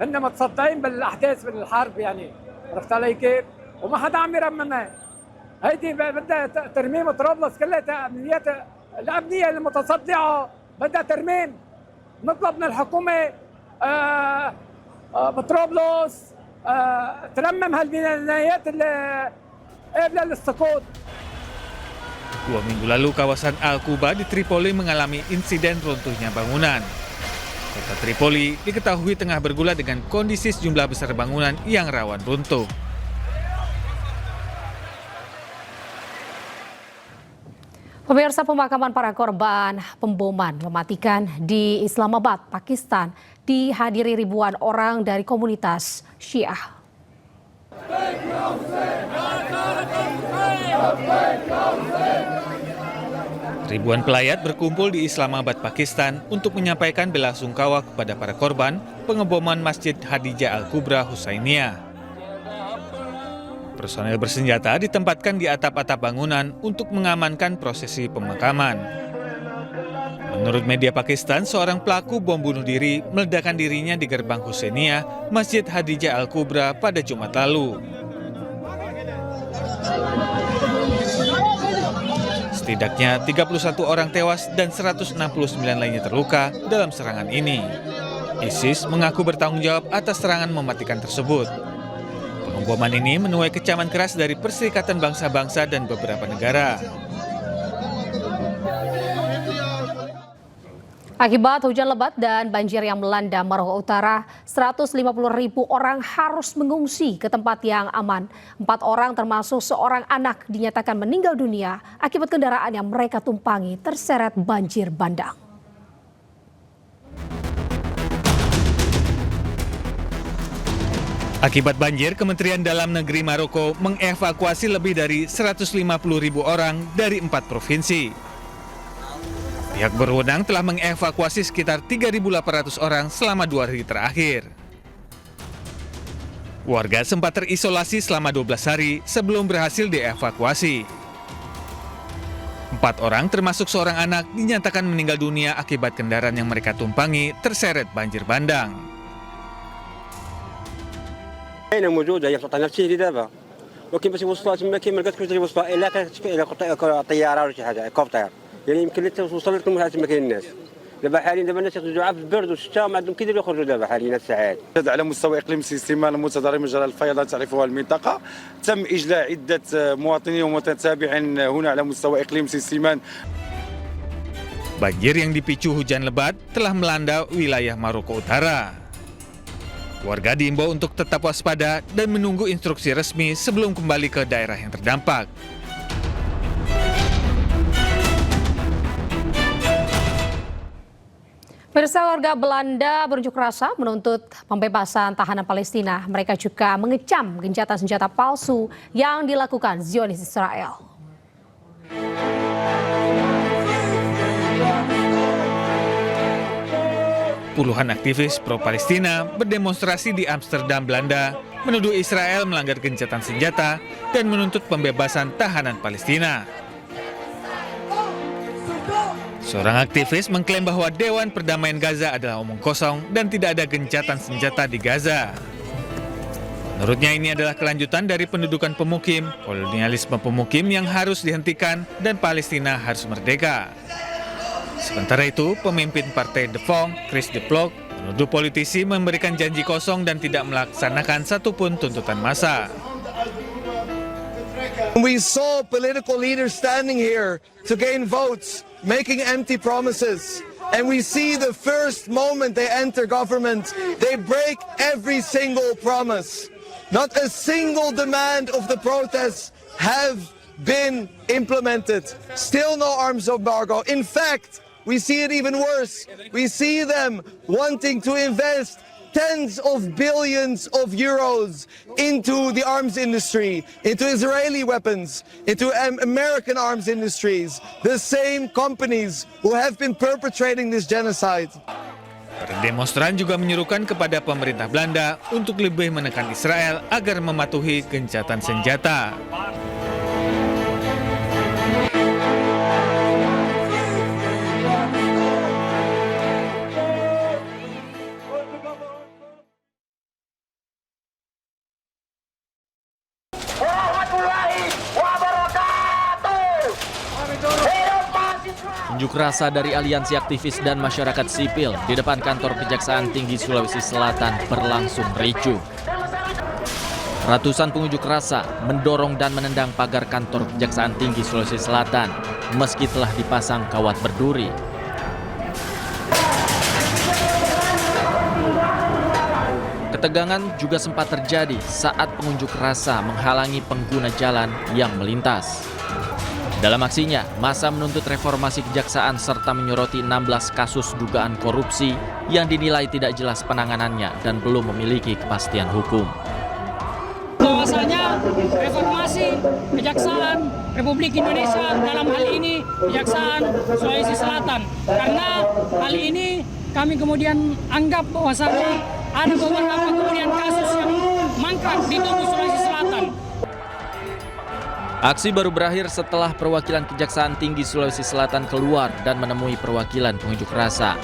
هن متصدعين بالاحداث بالحرب يعني عرفت علي كيف وما حدا عم يرممها هيدي بدها ترميم طرابلس كلها الامنيه المتصدعه بدها ترميم نطلب من الحكومه بطرابلس ترمم هالبنايات اللي قابله للسقوط. 2 minggu lalu kawasan Al-Quba di Tripoli mengalami insiden runtuhnya bangunan. Kota Tripoli diketahui tengah bergulat dengan kondisi sejumlah besar bangunan yang rawan runtuh. Pemirsa, pemakaman para korban pemboman mematikan di Islamabad, Pakistan dihadiri ribuan orang dari komunitas Syiah. Ribuan pelayat berkumpul di Islamabad, Pakistan untuk menyampaikan bela sungkawa kepada para korban pengeboman Masjid Hadijah Al-Kubra Husainiyah. Personel bersenjata ditempatkan di atap-atap bangunan untuk mengamankan prosesi pemakaman. Menurut media Pakistan, seorang pelaku bom bunuh diri meledakkan dirinya di gerbang Husainiyah, Masjid Hadijah Al-Kubra pada Jumat lalu. Setidaknya 31 orang tewas dan 169 lainnya terluka dalam serangan ini. ISIS mengaku bertanggung jawab atas serangan mematikan tersebut. Pengeboman ini menuai kecaman keras dari Perserikatan Bangsa-Bangsa dan beberapa negara. Akibat hujan lebat dan banjir yang melanda Maroke Utara, 150.000 orang harus mengungsi ke tempat yang aman. 4 orang termasuk seorang anak dinyatakan meninggal dunia akibat kendaraan yang mereka tumpangi terseret banjir bandang. Akibat banjir, Kementerian Dalam Negeri Maroko mengevakuasi lebih dari 150.000 orang dari 4 provinsi. Pihak berwenang telah mengevakuasi sekitar 3.800 orang selama 2 hari terakhir. Warga sempat terisolasi selama 12 hari sebelum berhasil dievakuasi. 4 orang termasuk seorang anak dinyatakan meninggal dunia akibat kendaraan yang mereka tumpangi terseret banjir bandang. أين موجودة هي قطع نفسية دابا ولكن باش يوصلوها تما كيما لقات كنت يوصلوها إلا طيارة ولا شي حاجة هليكوبتر يعني يمكن توصل لكم تما كاين الناس دابا حاليا الناس يخرجوا في البرد والشتاء ما عندهم كيديروا يخرجوا دابا حاليا الساعات. على مستوى إقليم سيستيمان المتضرر من جراء الفيضان تعرفها المنطقة تم إجلاء عدة مواطنين ومتتابعين هنا على مستوى إقليم سيستيمان. Banjir yang dipicu hujan lebat telah melanda wilayah Maroke Utara. Warga diimbau untuk tetap waspada dan menunggu instruksi resmi sebelum kembali ke daerah yang terdampak. Pemirsa, warga Belanda berunjuk rasa menuntut pembebasan tahanan Palestina. Mereka juga mengecam gencatan senjata palsu yang dilakukan Zionis Israel. Puluhan aktivis pro-Palestina berdemonstrasi di Amsterdam, Belanda, menuduh Israel melanggar gencatan senjata dan menuntut pembebasan tahanan Palestina. Seorang aktivis mengklaim bahwa Dewan Perdamaian Gaza adalah omong kosong dan tidak ada gencatan senjata di Gaza. Menurutnya ini adalah kelanjutan dari pendudukan pemukim, kolonialisme pemukim yang harus dihentikan dan Palestina harus merdeka. Sementara itu, pemimpin partai De Fong, Chris de Ploeg, menuduh politisi memberikan janji kosong dan tidak melaksanakan satupun tuntutan massa. We saw political leaders standing here to gain votes, making empty promises. And we see the first moment they enter government, they break every single promise. Not a single demand of the protests have been implemented. Still no arms embargo. In fact, we see it even worse. We see them wanting to invest tens of billions of euros into the arms industry, into Israeli weapons, into American arms industries, the same companies who have been perpetrating this genocide. Para demonstran juga menyerukan kepada pemerintah Belanda untuk lebih menekan Israel agar mematuhi gencatan senjata. Unjuk rasa dari aliansi aktivis dan masyarakat sipil di depan kantor Kejaksaan Tinggi Sulawesi Selatan berlangsung ricuh. Ratusan pengunjuk rasa mendorong dan menendang pagar kantor Kejaksaan Tinggi Sulawesi Selatan meski telah dipasang kawat berduri. Ketegangan juga sempat terjadi saat pengunjuk rasa menghalangi pengguna jalan yang melintas. Dalam aksinya, massa menuntut reformasi kejaksaan serta menyoroti 16 kasus dugaan korupsi yang dinilai tidak jelas penanganannya dan belum memiliki kepastian hukum. Bahwasanya reformasi kejaksaan Republik Indonesia, dalam hal ini Kejaksaan Sulawesi Selatan, karena hal ini kami kemudian anggap bahwasanya ada beberapa kemudian kasus yang mangkrak di tubuh Sulawesi Selatan. Aksi baru berakhir setelah perwakilan Kejaksaan Tinggi Sulawesi Selatan keluar dan menemui perwakilan pengunjuk rasa.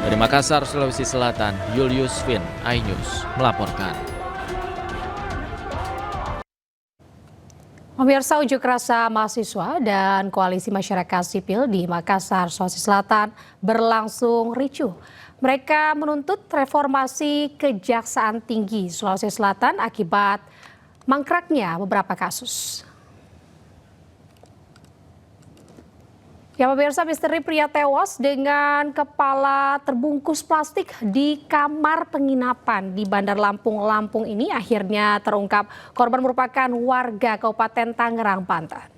Dari Makassar, Sulawesi Selatan, Julius Vin, iNews melaporkan. Pemirsa, unjuk rasa mahasiswa dan koalisi masyarakat sipil di Makassar, Sulawesi Selatan berlangsung ricuh. Mereka menuntut reformasi Kejaksaan Tinggi Sulawesi Selatan akibat mangkraknya beberapa kasus. Ya pemirsa, misteri pria tewas dengan kepala terbungkus plastik di kamar penginapan di Bandar Lampung ini akhirnya terungkap. Korban merupakan warga Kabupaten Tangerang, Banten.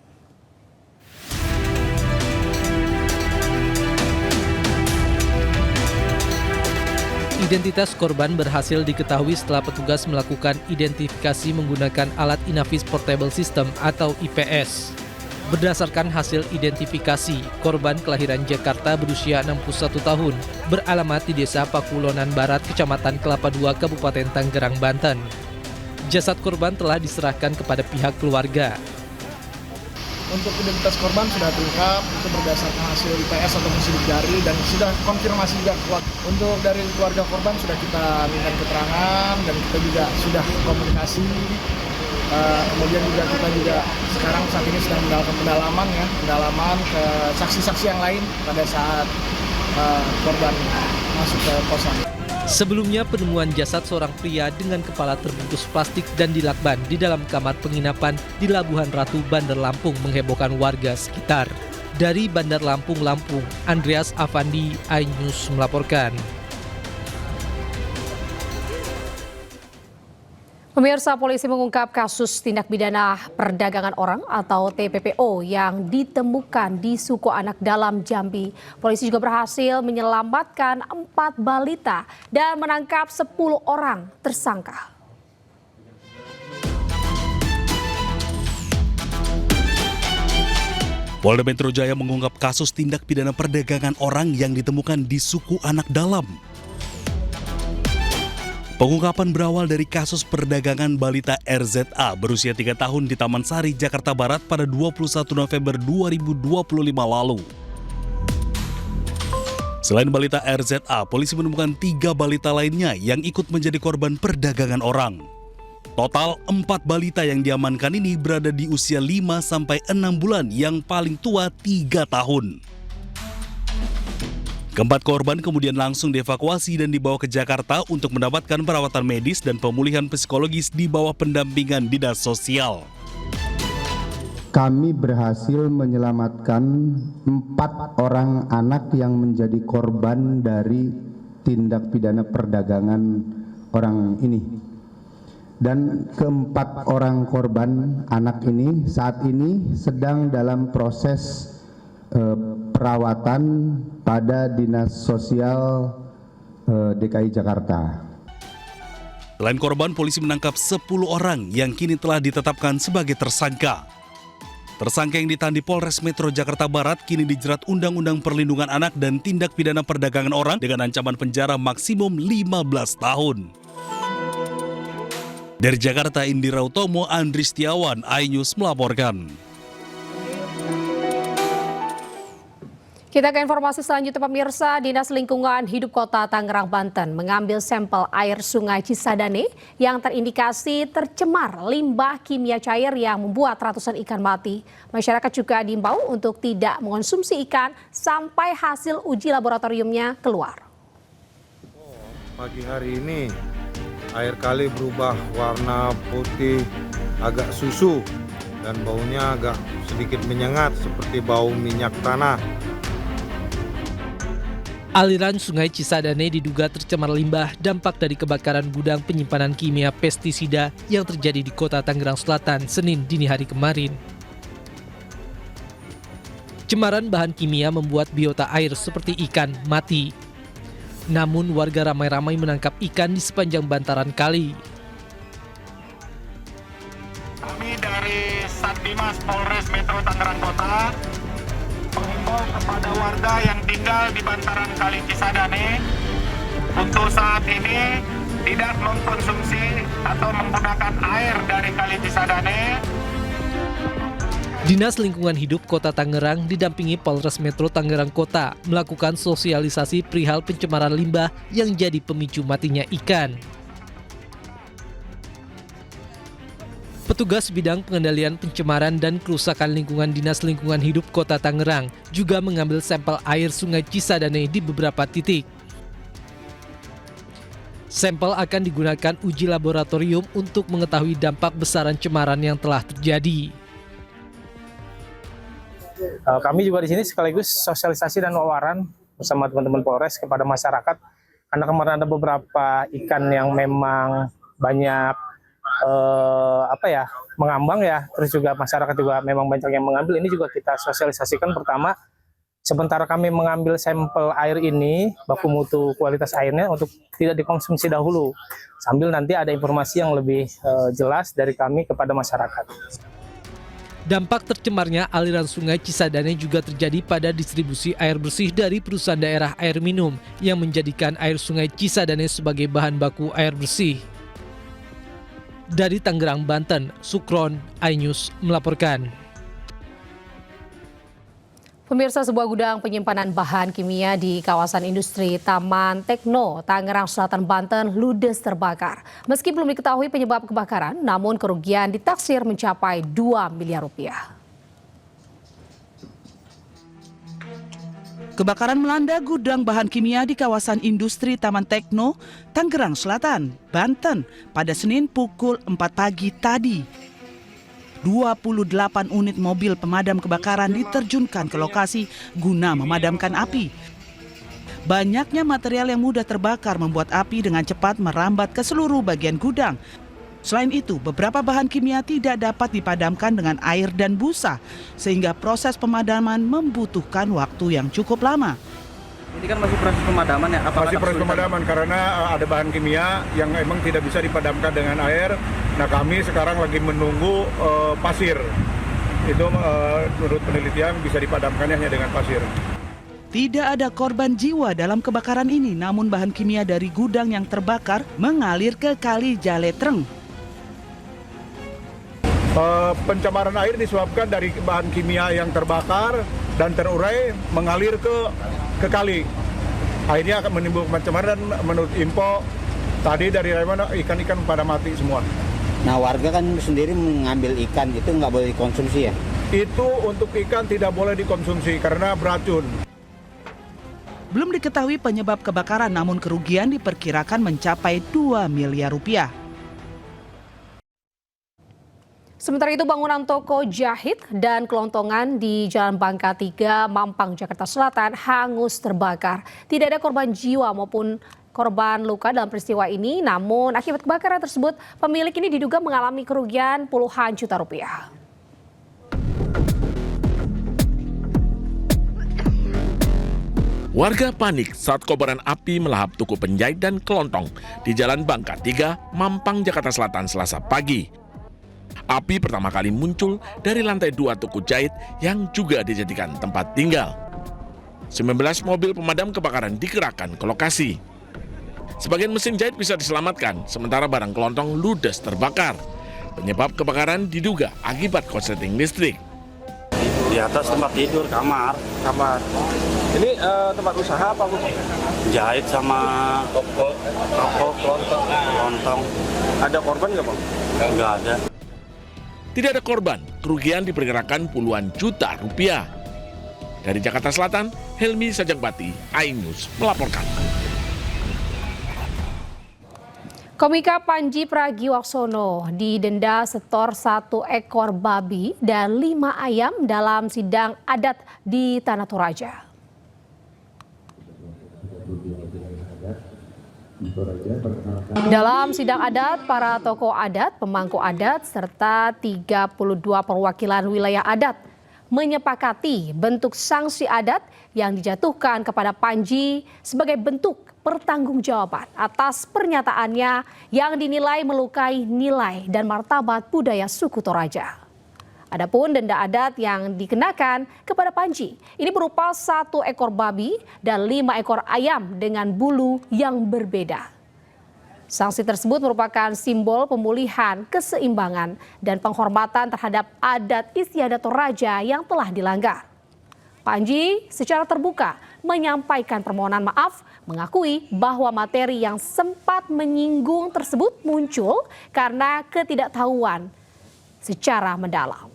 Identitas korban berhasil diketahui setelah petugas melakukan identifikasi menggunakan alat Inavis Portable System atau IPS. Berdasarkan hasil identifikasi, korban kelahiran Jakarta berusia 61 tahun, beralamat di Desa Pakulonan Barat, Kecamatan Kelapa II, Kabupaten Tangerang, Banten. Jasad korban telah diserahkan kepada pihak keluarga. Untuk identitas korban sudah terungkap, itu berdasarkan hasil IPS atau sidik jari, dan sudah konfirmasi juga untuk dari keluarga korban sudah kita minta keterangan dan kita juga sudah komunikasi. Kemudian juga kita juga sekarang saat ini sedang melakukan pendalaman ke saksi-saksi yang lain pada saat korban masuk ke kosan. Sebelumnya penemuan jasad seorang pria dengan kepala terbungkus plastik dan dilakban di dalam kamar penginapan di Labuhan Ratu, Bandar Lampung menghebohkan warga sekitar. Dari Bandar Lampung, Andreas Avandi, iNews melaporkan. Pemirsa, polisi mengungkap kasus tindak pidana perdagangan orang atau TPPO yang ditemukan di suku Anak Dalam, Jambi. Polisi juga berhasil menyelamatkan 4 balita dan menangkap 10 orang tersangka. Polda Metro Jaya mengungkap kasus tindak pidana perdagangan orang yang ditemukan di suku Anak Dalam. Pengungkapan berawal dari kasus perdagangan balita RZA berusia 3 tahun di Taman Sari, Jakarta Barat pada 21 November 2025 lalu. Selain balita RZA, polisi menemukan 3 balita lainnya yang ikut menjadi korban perdagangan orang. Total 4 balita yang diamankan ini berada di usia 5-6 bulan, yang paling tua 3 tahun. Keempat korban kemudian langsung dievakuasi dan dibawa ke Jakarta untuk mendapatkan perawatan medis dan pemulihan psikologis di bawah pendampingan dinas sosial. Kami berhasil menyelamatkan 4 orang anak yang menjadi korban dari tindak pidana perdagangan orang ini. Dan keempat orang korban anak ini saat ini sedang dalam proses perawatan pada Dinas Sosial DKI Jakarta. Selain korban, polisi menangkap 10 orang yang kini telah ditetapkan sebagai tersangka. Tersangka yang ditahan di Polres Metro Jakarta Barat kini dijerat Undang-Undang Perlindungan Anak dan tindak pidana perdagangan orang dengan ancaman penjara maksimum 15 tahun. Dari Jakarta, Indira Utomo, Andri Setiawan, iNews melaporkan. Kita ke informasi selanjutnya pemirsa. Dinas Lingkungan Hidup Kota Tangerang, Banten mengambil sampel air Sungai Cisadane yang terindikasi tercemar limbah kimia cair yang membuat ratusan ikan mati. Masyarakat juga diimbau untuk tidak mengonsumsi ikan sampai hasil uji laboratoriumnya keluar. Pagi hari ini air kali berubah warna putih agak susu dan baunya agak sedikit menyengat seperti bau minyak tanah. Aliran Sungai Cisadane diduga tercemar limbah dampak dari kebakaran gudang penyimpanan kimia pestisida yang terjadi di Kota Tangerang Selatan Senin dini hari kemarin. Pencemaran bahan kimia membuat biota air seperti ikan mati. Namun warga ramai-ramai menangkap ikan di sepanjang bantaran kali. Kami dari Satdimas Polres Metro Tangerang Kota mengimbau kepada warga yang tinggal di bantaran Kali Cisadane untuk saat ini tidak mengkonsumsi atau menggunakan air dari Kali Cisadane. Dinas Lingkungan Hidup Kota Tangerang didampingi Polres Metro Tangerang Kota melakukan sosialisasi perihal pencemaran limbah yang jadi pemicu matinya ikan. Petugas bidang pengendalian pencemaran dan kerusakan lingkungan Dinas Lingkungan Hidup Kota Tangerang juga mengambil sampel air Sungai Cisadane di beberapa titik. Sampel akan digunakan uji laboratorium untuk mengetahui dampak besaran cemaran yang telah terjadi. Kami juga di sini sekaligus sosialisasi dan wawaran bersama teman-teman Polres kepada masyarakat, karena kemarin ada beberapa ikan yang memang banyak mengambang ya, terus juga masyarakat juga memang banyak yang mengambil. Ini juga kita sosialisasikan. Pertama, sementara kami mengambil sampel air ini, baku mutu kualitas airnya untuk tidak dikonsumsi dahulu, sambil nanti ada informasi yang lebih jelas dari kami kepada masyarakat. Dampak tercemarnya aliran Sungai Cisadane juga terjadi pada distribusi air bersih dari perusahaan daerah air minum yang menjadikan air Sungai Cisadane sebagai bahan baku air bersih. Dari Tangerang, Banten, Sukron, iNews melaporkan. Pemirsa, sebuah gudang penyimpanan bahan kimia di kawasan industri Taman Tekno, Tangerang Selatan, Banten ludes terbakar. Meski belum diketahui penyebab kebakaran, namun kerugian ditaksir mencapai 2 miliar rupiah. Kebakaran melanda gudang bahan kimia di kawasan industri Taman Tekno, Tangerang Selatan, Banten pada Senin pukul 4 pagi tadi. 28 unit mobil pemadam kebakaran diterjunkan ke lokasi guna memadamkan api. Banyaknya material yang mudah terbakar membuat api dengan cepat merambat ke seluruh bagian gudang. Selain itu, beberapa bahan kimia tidak dapat dipadamkan dengan air dan busa, sehingga proses pemadaman membutuhkan waktu yang cukup lama. Ini kan masih proses pemadaman ya? Masih proses pemadaman karena ada bahan kimia yang memang tidak bisa dipadamkan dengan air. Nah, kami sekarang lagi menunggu pasir. Itu menurut penelitian bisa dipadamkannya hanya dengan pasir. Tidak ada korban jiwa dalam kebakaran ini, namun bahan kimia dari gudang yang terbakar mengalir ke Kali Jaletreng. Pencemaran air disebabkan dari bahan kimia yang terbakar dan terurai mengalir ke kali. Akhirnya akan menimbulkan pencemaran. Menurut info tadi dari mana ikan-ikan pada mati semua. Nah, warga kan sendiri mengambil ikan itu nggak boleh dikonsumsi ya? Itu untuk ikan tidak boleh dikonsumsi karena beracun. Belum diketahui penyebab kebakaran, namun kerugian diperkirakan mencapai 2 miliar rupiah. Sementara itu, bangunan toko jahit dan kelontongan di Jalan Bangka 3, Mampang, Jakarta Selatan hangus terbakar. Tidak ada korban jiwa maupun korban luka dalam peristiwa ini, namun akibat kebakaran tersebut, pemilik ini diduga mengalami kerugian puluhan juta rupiah. Warga panik saat kobaran api melahap toko penjahit dan kelontong di Jalan Bangka 3, Mampang, Jakarta Selatan, Selasa pagi. Api pertama kali muncul dari lantai 2 toko jahit yang juga dijadikan tempat tinggal. 19 mobil pemadam kebakaran dikerahkan ke lokasi. Sebagian mesin jahit bisa diselamatkan, sementara barang kelontong ludes terbakar. Penyebab kebakaran diduga akibat korsleting listrik. Di atas tempat tidur, kamar. Ini tempat usaha apa, Bu? Jahit sama toko kelontong. Ada korban nggak, Bang? Nggak ada. Tidak ada korban, kerugian diperkirakan puluhan juta rupiah. Dari Jakarta Selatan, Helmi Sajagbati, iNews melaporkan. Komika Panji Pragiwaksono didenda setor 1 ekor babi dan 5 ayam dalam sidang adat di Tanah Toraja. Dalam sidang adat, para tokoh adat, pemangku adat, serta 32 perwakilan wilayah adat menyepakati bentuk sanksi adat yang dijatuhkan kepada Panji sebagai bentuk pertanggungjawaban atas pernyataannya yang dinilai melukai nilai dan martabat budaya suku Toraja. Adapun denda adat yang dikenakan kepada Panji ini berupa 1 ekor babi dan 5 ekor ayam dengan bulu yang berbeda. Sanksi tersebut merupakan simbol pemulihan keseimbangan dan penghormatan terhadap adat istiadat Toraja yang telah dilanggar. Panji secara terbuka menyampaikan permohonan maaf, mengakui bahwa materi yang sempat menyinggung tersebut muncul karena ketidaktahuan secara mendalam.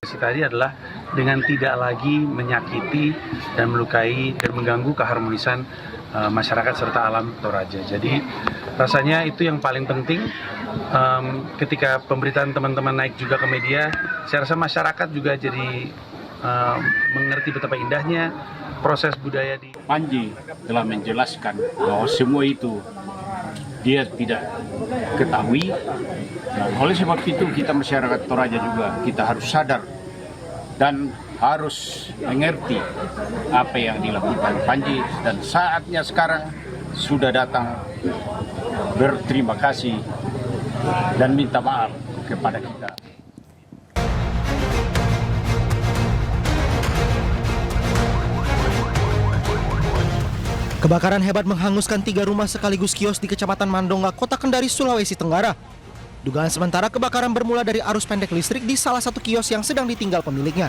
Tadi adalah dengan tidak lagi menyakiti dan melukai dan mengganggu keharmonisan masyarakat serta alam Toraja. Jadi rasanya itu yang paling penting. Ketika pemberitaan teman-teman naik juga ke media, saya rasa masyarakat juga jadi mengerti betapa indahnya proses budaya di Panji telah menjelaskan bahwa semua itu dia tidak ketahui. Dan oleh sebab itu kita masyarakat Toraja juga kita harus sadar dan harus mengerti apa yang dilakukan Panji, dan saatnya sekarang sudah datang berterima kasih dan minta maaf kepada kita. Kebakaran hebat menghanguskan 3 rumah sekaligus kios di Kecamatan Mandonga, Kota Kendari, Sulawesi Tenggara. Dugaan sementara kebakaran bermula dari arus pendek listrik di salah satu kios yang sedang ditinggal pemiliknya.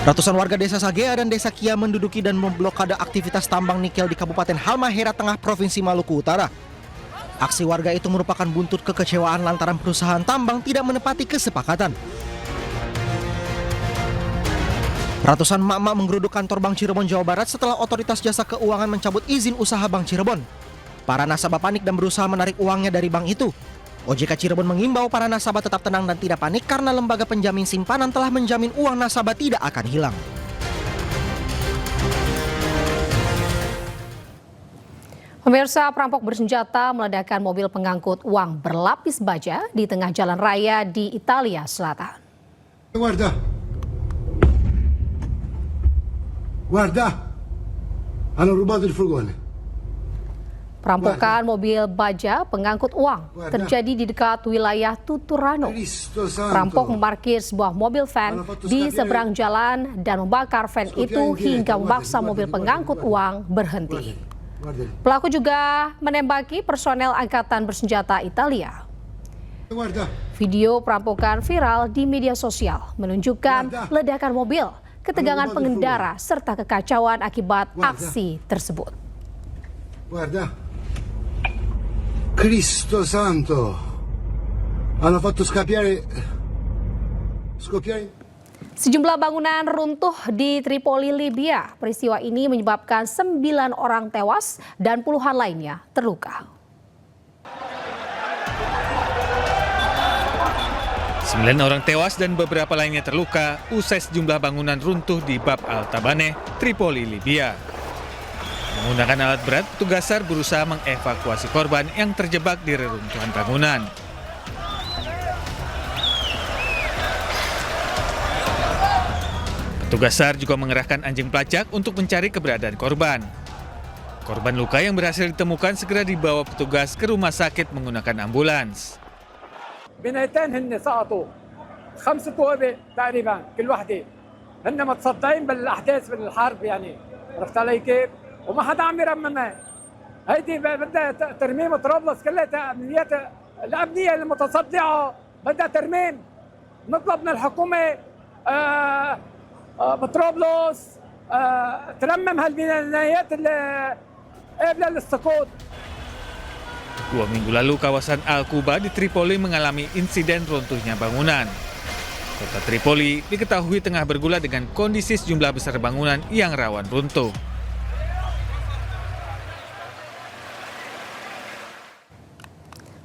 Ratusan warga Desa Sagea dan Desa Kia menduduki dan memblokade aktivitas tambang nikel di Kabupaten Halmahera Tengah, Provinsi Maluku Utara. Aksi warga itu merupakan buntut kekecewaan lantaran perusahaan tambang tidak menepati kesepakatan. Ratusan emak-emak menggeruduk kantor Bank Cirebon, Jawa Barat setelah Otoritas Jasa Keuangan mencabut izin usaha Bank Cirebon. Para nasabah panik dan berusaha menarik uangnya dari bank itu. OJK Cirebon mengimbau para nasabah tetap tenang dan tidak panik karena lembaga penjamin simpanan telah menjamin uang nasabah tidak akan hilang. Pemirsa, perampok bersenjata meledakkan mobil pengangkut uang berlapis baja di tengah jalan raya di Italia Selatan. Guarda, hanno rubato il furgone. Perampokan mobil baja pengangkut uang terjadi di dekat wilayah Tuturano. Perampok memarkir sebuah mobil van di seberang jalan dan membakar van itu hingga memaksa mobil pengangkut uang berhenti. Pelaku juga menembaki personel angkatan bersenjata Italia. Video perampokan viral di media sosial menunjukkan ledakan mobil, ketegangan pengendara, serta kekacauan akibat aksi tersebut. Cristo Santo, hanno fatto scoppiare. Sejumlah bangunan runtuh di Tripoli, Libya. Peristiwa ini menyebabkan 9 orang tewas dan puluhan lainnya terluka. 9 orang tewas dan beberapa lainnya terluka usai sejumlah bangunan runtuh di Bab al-Tabaneh, Tripoli, Libya. Menggunakan alat berat, petugas SAR berusaha mengevakuasi korban yang terjebak di reruntuhan bangunan. Petugas SAR juga mengerahkan anjing pelacak untuk mencari keberadaan korban. Korban luka yang berhasil ditemukan segera dibawa petugas ke rumah sakit menggunakan ambulans. بنايتين هن سقطوا 5 توابق تقريبا كل وحده هن متصدعين بالاحداث بالحرب يعني عرفت علي كيف وما حدا عم يرممها هيدي بدها ترميم طرابلس كلها الابنيه المتصدعه بدها ترميم نطلب من الحكومه بطرابلس ترمم هالبنايات اللي قابله للسقوط. 2 minggu lalu kawasan Al-Quba di Tripoli mengalami insiden runtuhnya bangunan. Kota Tripoli diketahui tengah bergulat dengan kondisi sejumlah besar bangunan yang rawan runtuh.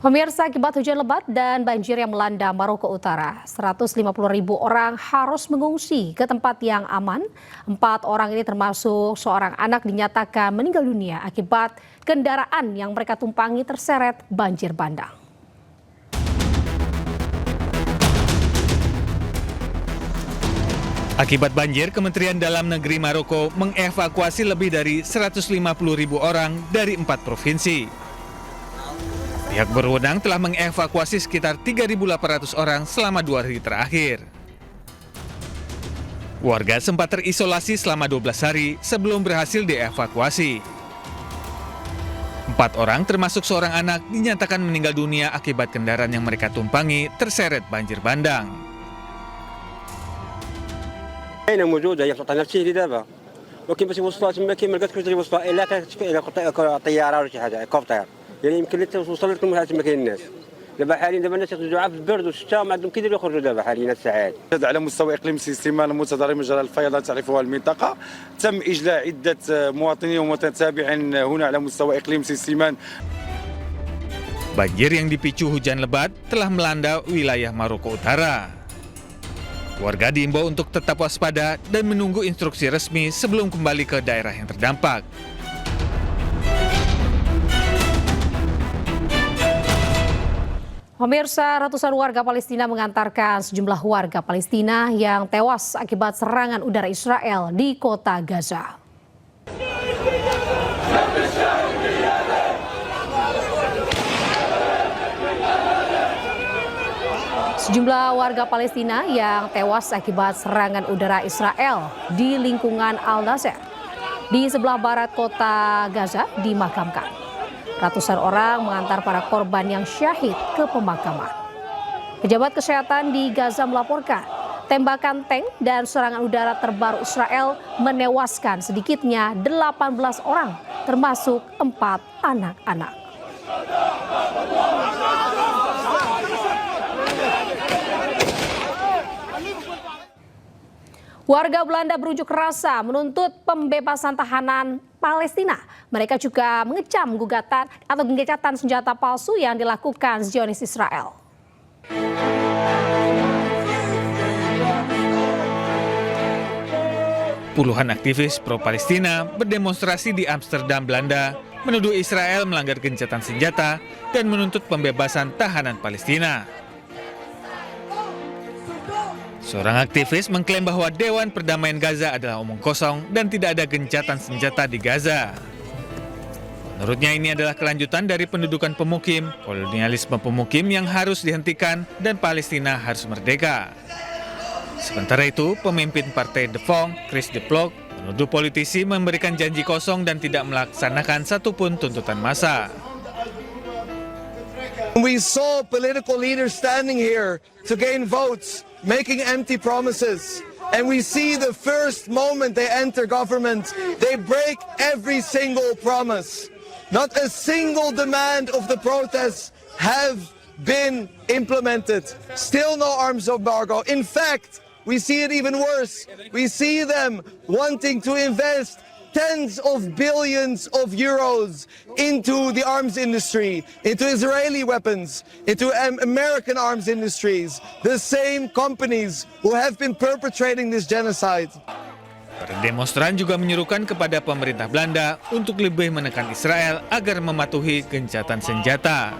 Pemirsa, akibat hujan lebat dan banjir yang melanda Maluku Utara, 150.000 orang harus mengungsi ke tempat yang aman. 4 orang ini termasuk seorang anak dinyatakan meninggal dunia akibat kendaraan yang mereka tumpangi terseret banjir bandang. Akibat banjir, Kementerian Dalam Negeri Maroko mengevakuasi lebih dari 150.000 orang dari 4 provinsi. Pihak berwenang telah mengevakuasi sekitar 3.800 orang selama 2 hari terakhir. Warga sempat terisolasi selama 12 hari sebelum berhasil dievakuasi. 4 orang termasuk seorang anak dinyatakan meninggal dunia akibat kendaraan yang mereka tumpangi terseret banjir bandang. أين موجودة هي قطع نفسية دابا ولكن باش يوصلوها تما كي ما لقاتش توصلها إلا طيارة ولا شي حاجة هليكوبتر يعني يمكن لك توصل لكم تما كاين الناس دابا حاليا الناس يخرجوا في البرد والشتاء ما عندهم كيديروا يخرجوا دابا حاليا الساعات. على مستوى إقليم سيستيمان المتضرر مجرى الفيضان تعرفها المنطقة تم إجلاء عدة مواطنين ومتتابعين هنا على مستوى إقليم سيستيمان. Banjir yang dipicu hujan lebat telah melanda wilayah Maroko Utara. Warga diimbau untuk tetap waspada dan menunggu instruksi resmi sebelum kembali ke daerah yang terdampak. Pemirsa, ratusan warga Palestina mengantarkan sejumlah warga Palestina yang tewas akibat serangan udara Israel di kota Gaza. Sejumlah warga Palestina yang tewas akibat serangan udara Israel di lingkungan Al-Nasser di sebelah barat kota Gaza dimakamkan. Ratusan orang mengantar para korban yang syahid ke pemakaman. Pejabat kesehatan di Gaza melaporkan tembakan tank dan serangan udara terbaru Israel menewaskan sedikitnya 18 orang, termasuk 4 anak-anak. Warga Belanda berunjuk rasa menuntut pembebasan tahanan Palestina. Mereka juga mengecam gugatan atau gencatan senjata palsu yang dilakukan Zionis Israel. Puluhan aktivis pro-Palestina berdemonstrasi di Amsterdam, Belanda, menuduh Israel melanggar gencatan senjata dan menuntut pembebasan tahanan Palestina. Seorang aktivis mengklaim bahwa Dewan Perdamaian Gaza adalah omong kosong dan tidak ada gencatan senjata di Gaza. Menurutnya ini adalah kelanjutan dari pendudukan pemukim, kolonialisme pemukim yang harus dihentikan dan Palestina harus merdeka. Sementara itu, pemimpin partai De Fong, Chris de Ploeg, menuduh politisi memberikan janji kosong dan tidak melaksanakan satupun tuntutan massa. We saw political leaders standing here to gain votes, making empty promises. And we see the first moment they enter government, they break every single promise. Not a single demand of the protests have been implemented. Still no arms embargo. In fact, we see it even worse. We see them wanting to invest tens of billions of euros into the arms industry, into Israeli weapons, into American arms industries, the same companies who have been perpetrating this genocide. Para demonstran juga menyerukan kepada pemerintah Belanda untuk lebih menekan Israel agar mematuhi gencatan senjata.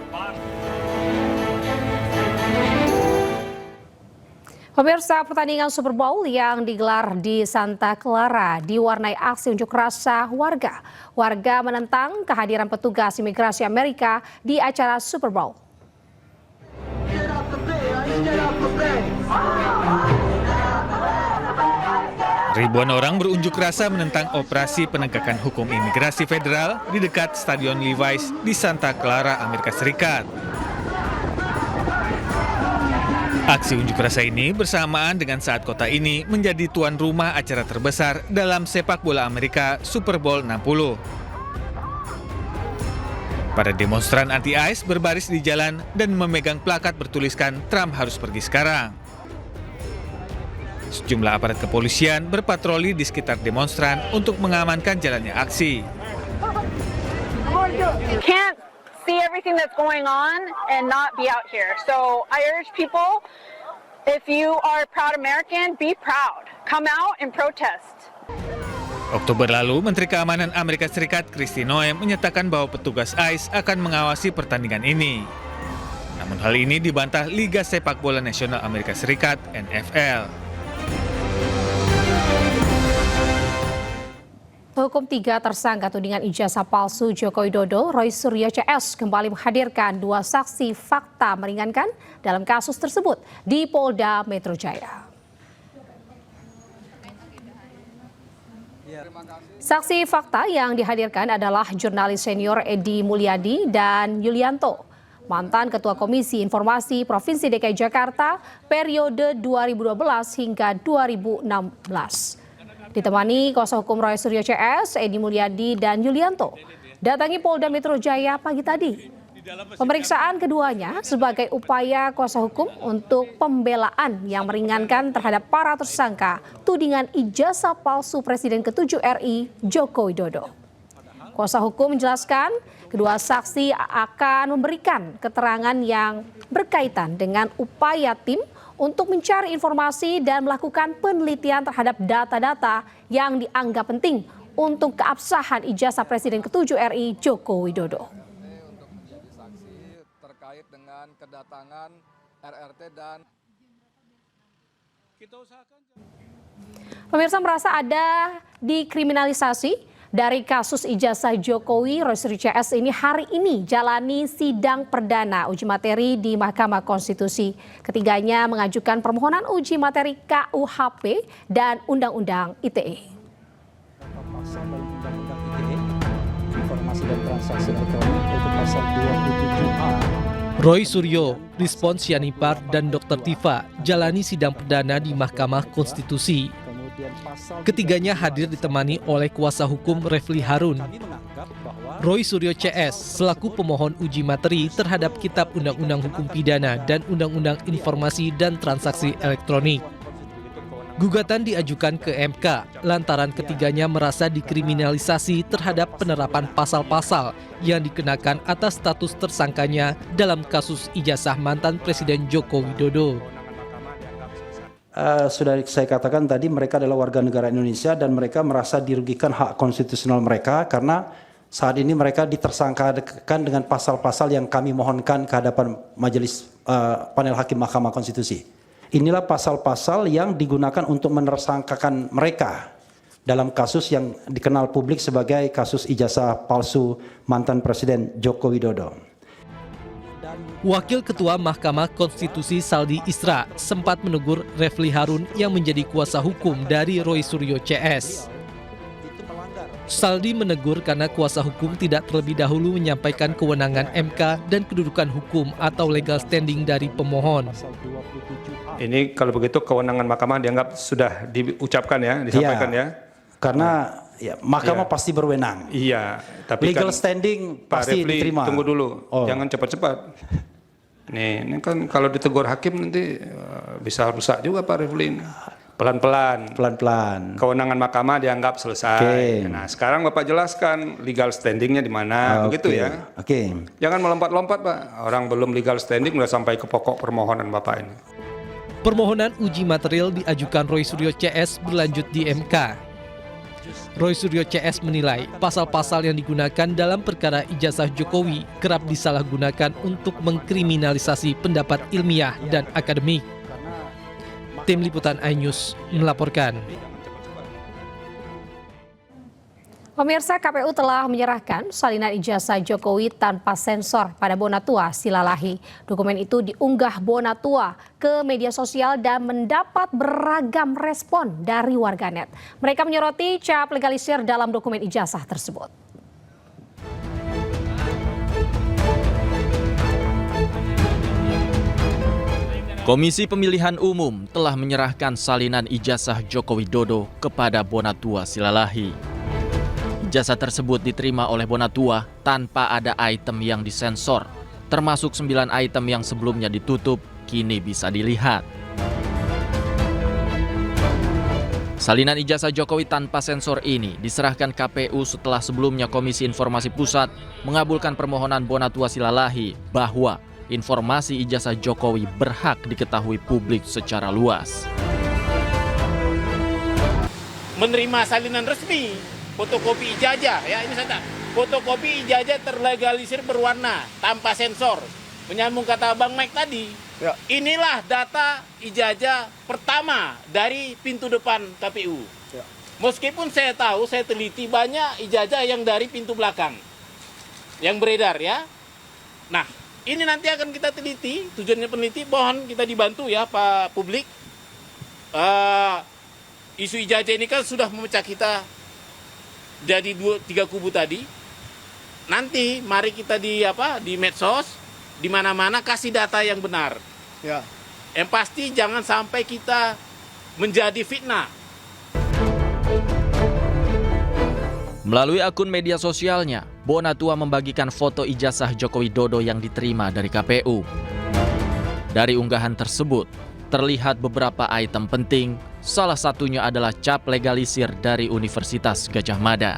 Pemirsa, pertandingan Super Bowl yang digelar di Santa Clara diwarnai aksi unjuk rasa warga. Warga menentang kehadiran petugas imigrasi Amerika di acara Super Bowl. Ribuan orang berunjuk rasa menentang operasi penegakan hukum imigrasi federal di dekat Stadion Levi's di Santa Clara, Amerika Serikat. Aksi unjuk rasa ini bersamaan dengan saat kota ini menjadi tuan rumah acara terbesar dalam sepak bola Amerika Super Bowl 60. Para demonstran anti-ICE berbaris di jalan dan memegang plakat bertuliskan Trump harus pergi sekarang. Sejumlah aparat kepolisian berpatroli di sekitar demonstran untuk mengamankan jalannya aksi. See everything that's going on and not be out here. So I urge people, if you are a proud American, be proud. Come out and protest. Oktober lalu, Menteri Keamanan Amerika Serikat Kristi Noem menyatakan bahwa petugas ICE akan mengawasi pertandingan ini. Namun hal ini dibantah Liga Sepak Bola Nasional Amerika Serikat, NFL. Hukum 3 tersangka tudingan ijazah palsu Joko Widodo, Roy Suryo CS kembali menghadirkan 2 saksi fakta meringankan dalam kasus tersebut di Polda Metro Jaya. Saksi fakta yang dihadirkan adalah jurnalis senior Edi Mulyadi dan Yulianto, mantan Ketua Komisi Informasi Provinsi DKI Jakarta periode 2012 hingga 2016. Ditemani kuasa hukum Roy Suryo CS, Edi Mulyadi dan Yulianto, datangi Polda Metro Jaya pagi tadi. Pemeriksaan keduanya sebagai upaya kuasa hukum untuk pembelaan yang meringankan terhadap para tersangka tudingan ijazah palsu Presiden ke-7 RI Joko Widodo. Kuasa hukum menjelaskan kedua saksi akan memberikan keterangan yang berkaitan dengan upaya tim untuk mencari informasi dan melakukan penelitian terhadap data-data yang dianggap penting untuk keabsahan ijazah Presiden ke-7 RI Joko Widodo. Terkait dengan kedatangan RRT dan Pemirsa merasa ada dikriminalisasi dari kasus ijazah Jokowi. Roy Suryo CS ini hari ini jalani sidang perdana uji materi di Mahkamah Konstitusi. Ketiganya mengajukan permohonan uji materi KUHP dan Undang-Undang ITE. Informasi dan transaksi elektronik itu pasal 27A. Roy Suryo, Rizpon Sianipar, dan Dr. Tifa jalani sidang perdana di Mahkamah Konstitusi. Ketiganya hadir ditemani oleh kuasa hukum Refli Harun. Roy Suryo CS selaku pemohon uji materi terhadap Kitab Undang-Undang Hukum Pidana dan Undang-Undang Informasi dan Transaksi Elektronik. Gugatan diajukan ke MK lantaran ketiganya merasa dikriminalisasi terhadap penerapan pasal-pasal yang dikenakan atas status tersangkanya dalam kasus ijazah mantan Presiden Joko Widodo. Sudah saya katakan tadi, mereka adalah warga negara Indonesia dan mereka merasa dirugikan hak konstitusional mereka karena saat ini mereka ditersangkakan dengan pasal-pasal yang kami mohonkan ke hadapan majelis panel hakim Mahkamah Konstitusi. Inilah pasal-pasal yang digunakan untuk menersangkakan mereka dalam kasus yang dikenal publik sebagai kasus ijazah palsu mantan Presiden Joko Widodo. Wakil Ketua Mahkamah Konstitusi Saldi Isra sempat menegur Refli Harun yang menjadi kuasa hukum dari Roy Suryo CS. Saldi menegur karena kuasa hukum tidak terlebih dahulu menyampaikan kewenangan MK dan kedudukan hukum atau legal standing dari pemohon. Ini kalau begitu kewenangan mahkamah dianggap sudah diucapkan ya, disampaikan ya. Karena ya, mahkamah pasti berwenang. Iya, tapi legal kan standing Pak pasti Refli, diterima. tunggu dulu, jangan cepat-cepat. Ini kan kalau ditegur hakim nanti bisa rusak juga Pak Refli. Pelan-pelan. Kewenangan mahkamah dianggap selesai. Nah, sekarang Bapak jelaskan legal standingnya di mana, begitu ya. Jangan melompat-lompat Pak. Orang belum legal standing udah sampai ke pokok permohonan Bapak ini. Permohonan uji material diajukan Roy Suryo CS berlanjut di MK. Roy Suryo CS menilai pasal-pasal yang digunakan dalam perkara ijazah Jokowi kerap disalahgunakan untuk mengkriminalisasi pendapat ilmiah dan akademik. Tim Liputan iNews melaporkan. Pemirsa, KPU telah menyerahkan salinan ijazah Jokowi tanpa sensor pada Bonatua Silalahi. Dokumen itu diunggah Bonatua ke media sosial dan mendapat beragam respon dari warganet. Mereka menyoroti cap legalisir dalam dokumen ijazah tersebut. Komisi Pemilihan Umum telah menyerahkan salinan ijazah Joko Widodo kepada Bonatua Silalahi. Ijazah tersebut diterima oleh Bonatua tanpa ada item yang disensor, termasuk 9 item yang sebelumnya ditutup, kini bisa dilihat. Salinan ijazah Jokowi tanpa sensor ini diserahkan KPU setelah sebelumnya Komisi Informasi Pusat mengabulkan permohonan Bonatua Silalahi bahwa informasi ijazah Jokowi berhak diketahui publik secara luas. Menerima salinan resmi, fotokopi ijazah, ya ini saya fotokopi ijazah terlegalisir berwarna tanpa sensor. Menyambung kata Bang Mike tadi, inilah data ijazah pertama dari pintu depan KPU. Meskipun saya tahu, saya teliti banyak ijazah yang dari pintu belakang yang beredar ya. Nah, ini nanti akan kita teliti, tujuannya peneliti, mohon kita dibantu ya Pak publik. Isu ijazah ini kan sudah memecah kita jadi 2-3 kubu tadi. Nanti mari kita di medsos, di mana-mana kasih data yang benar. Ya. Yang pasti jangan sampai kita menjadi fitnah. Melalui akun media sosialnya, Bonatua membagikan foto ijazah Joko Widodo yang diterima dari KPU. Dari unggahan tersebut, terlihat beberapa item penting, salah satunya adalah cap legalisir dari Universitas Gadjah Mada.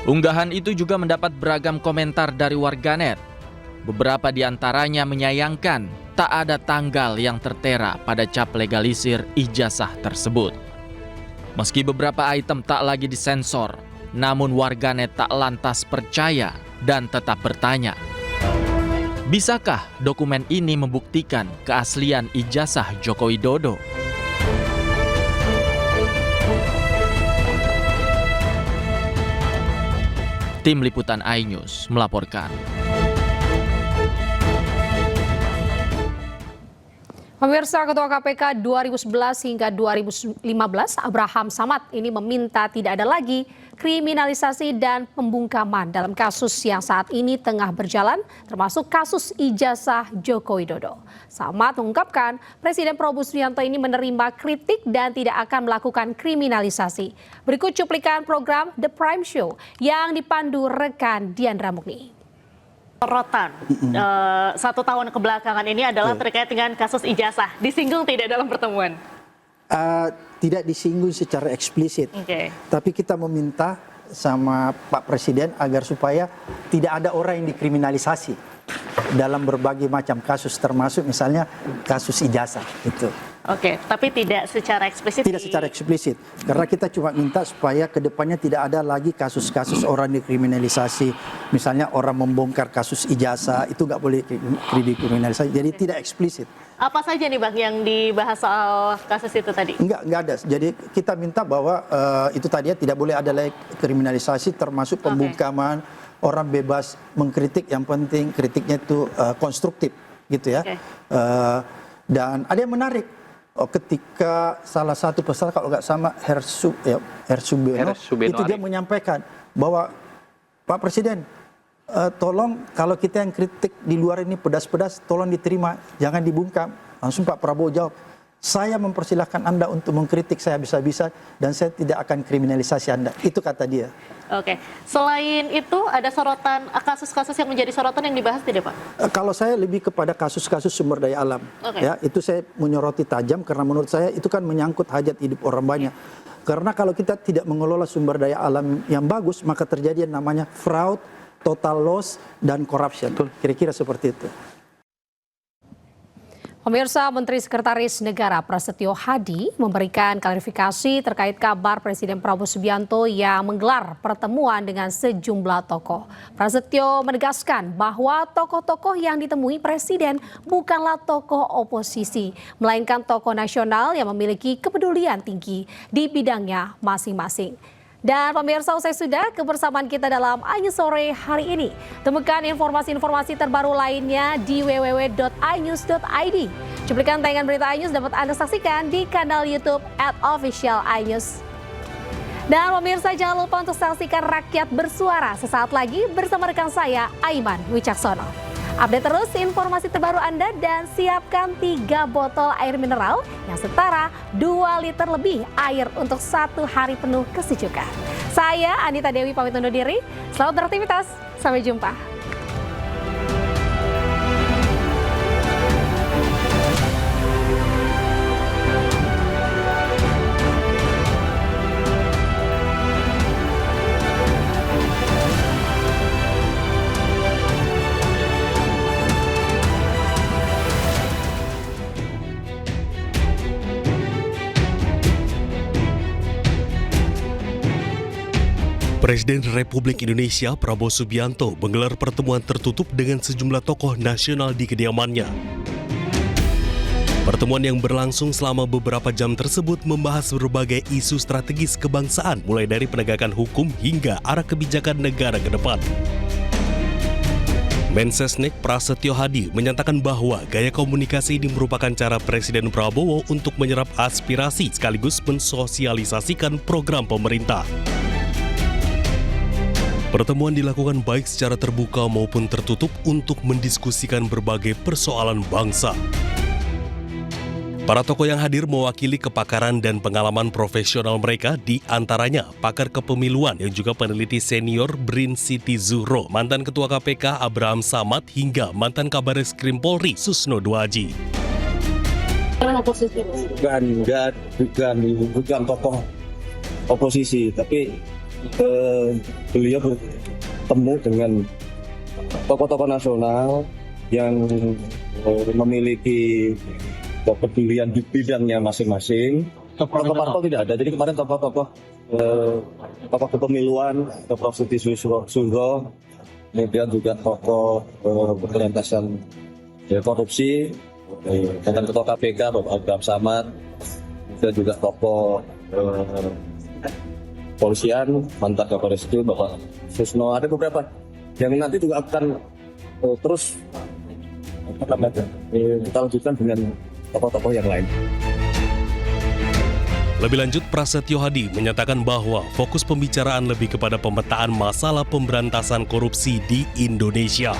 Unggahan itu juga mendapat beragam komentar dari warganet. Beberapa di antaranya menyayangkan tak ada tanggal yang tertera pada cap legalisir ijazah tersebut. Meski beberapa item tak lagi disensor, namun warganet tak lantas percaya dan tetap bertanya, bisakah dokumen ini membuktikan keaslian ijazah Joko Widodo? Tim Liputan iNews melaporkan. Pemirsa, Ketua KPK 2011 hingga 2015 Abraham Samad ini meminta tidak ada lagi kriminalisasi dan pembungkaman dalam kasus yang saat ini tengah berjalan, termasuk kasus ijazah Joko Widodo. Samad mengungkapkan Presiden Prabowo Subianto ini menerima kritik dan tidak akan melakukan kriminalisasi. Berikut cuplikan program The Prime Show yang dipandu rekan Diandra Mukni. Sorotan 1 tahun kebelakangan ini adalah terkait dengan kasus ijazah. Disinggung tidak dalam pertemuan? Tidak disinggung secara eksplisit. Tapi kita meminta sama Pak Presiden agar supaya tidak ada orang yang dikriminalisasi dalam berbagai macam kasus, termasuk misalnya kasus ijazah itu. Tapi tidak secara eksplisit? Tidak secara eksplisit, karena kita cuma minta supaya kedepannya tidak ada lagi kasus-kasus orang dikriminalisasi. Misalnya orang membongkar kasus ijazah, itu nggak boleh dikriminalisasi, jadi tidak eksplisit. Apa saja nih Bang yang dibahas soal kasus itu tadi? Enggak ada. Jadi kita minta bahwa itu tadi ya, tidak boleh ada lagi kriminalisasi, termasuk pembungkaman, orang bebas mengkritik, yang penting kritiknya itu konstruktif gitu ya. Dan ada yang menarik. Ketika salah satu peserta, kalau nggak sama Hersubeno, itu dia menyampaikan bahwa Pak Presiden, tolong kalau kita yang kritik di luar ini pedas-pedas, tolong diterima, jangan dibungkam. Langsung Pak Prabowo jawab, saya mempersilahkan Anda untuk mengkritik saya bisa-bisa dan saya tidak akan kriminalisasi Anda. Itu kata dia. Selain itu ada sorotan, kasus-kasus yang menjadi sorotan yang dibahas tidak Pak? Kalau saya lebih kepada kasus-kasus sumber daya alam. Ya, itu saya menyoroti tajam karena menurut saya itu kan menyangkut hajat hidup orang banyak. Karena kalau kita tidak mengelola sumber daya alam yang bagus, maka terjadi yang namanya fraud, total loss, dan corruption. Kira-kira seperti itu. Pemirsa, Menteri Sekretaris Negara Prasetyo Hadi memberikan klarifikasi terkait kabar Presiden Prabowo Subianto yang menggelar pertemuan dengan sejumlah tokoh. Prasetyo menegaskan bahwa tokoh-tokoh yang ditemui Presiden bukanlah tokoh oposisi, melainkan tokoh nasional yang memiliki kepedulian tinggi di bidangnya masing-masing. Dan pemirsa, usai sudah kebersamaan kita dalam iNews Sore hari ini. Temukan informasi-informasi terbaru lainnya di www.inews.id. Cuplikan tayangan berita iNews dapat Anda saksikan di kanal YouTube @officialinews. Dan pemirsa, jangan lupa untuk saksikan Rakyat Bersuara sesaat lagi bersama rekan saya, Aiman Wicaksono. Update terus informasi terbaru Anda dan siapkan 3 botol air mineral yang setara 2 liter lebih air untuk 1 hari penuh kesejukan. Saya Anita Dewi pamit undur diri. Selamat beraktivitas. Sampai jumpa. Presiden Republik Indonesia Prabowo Subianto menggelar pertemuan tertutup dengan sejumlah tokoh nasional di kediamannya. Pertemuan yang berlangsung selama beberapa jam tersebut membahas berbagai isu strategis kebangsaan, mulai dari penegakan hukum hingga arah kebijakan negara ke depan. Mensesnek Prasetyo Hadi menyatakan bahwa gaya komunikasi ini merupakan cara Presiden Prabowo untuk menyerap aspirasi sekaligus mensosialisasikan program pemerintah. Pertemuan dilakukan baik secara terbuka maupun tertutup untuk mendiskusikan berbagai persoalan bangsa. Para tokoh yang hadir mewakili kepakaran dan pengalaman profesional mereka, di antaranya pakar kepemiluan yang juga peneliti senior BRIN Siti Zuhro, mantan Ketua KPK Abraham Samad, hingga mantan Kabareskrim Polri Susno Duaji. Bukan tokoh oposisi, tapi beliau bertemu dengan tokoh-tokoh nasional yang memiliki kepedulian di bidangnya masing-masing. Tokoh parpol tidak ada. Jadi kemarin tokoh kepemiluan, Prof. Siti Zuhro, kemudian juga tokoh pemberantasan korupsi, mantan Ketua KPK Bapak Abraham Samad, dan juga tokoh polisian, mantan Kabareskrim Bapak Susno. Ada beberapa yang nanti juga akan terus kita lanjutkan dengan tokoh-tokoh yang lain. Lebih lanjut, Prasetyo Hadi menyatakan bahwa fokus pembicaraan lebih kepada pemetaan masalah pemberantasan korupsi di Indonesia.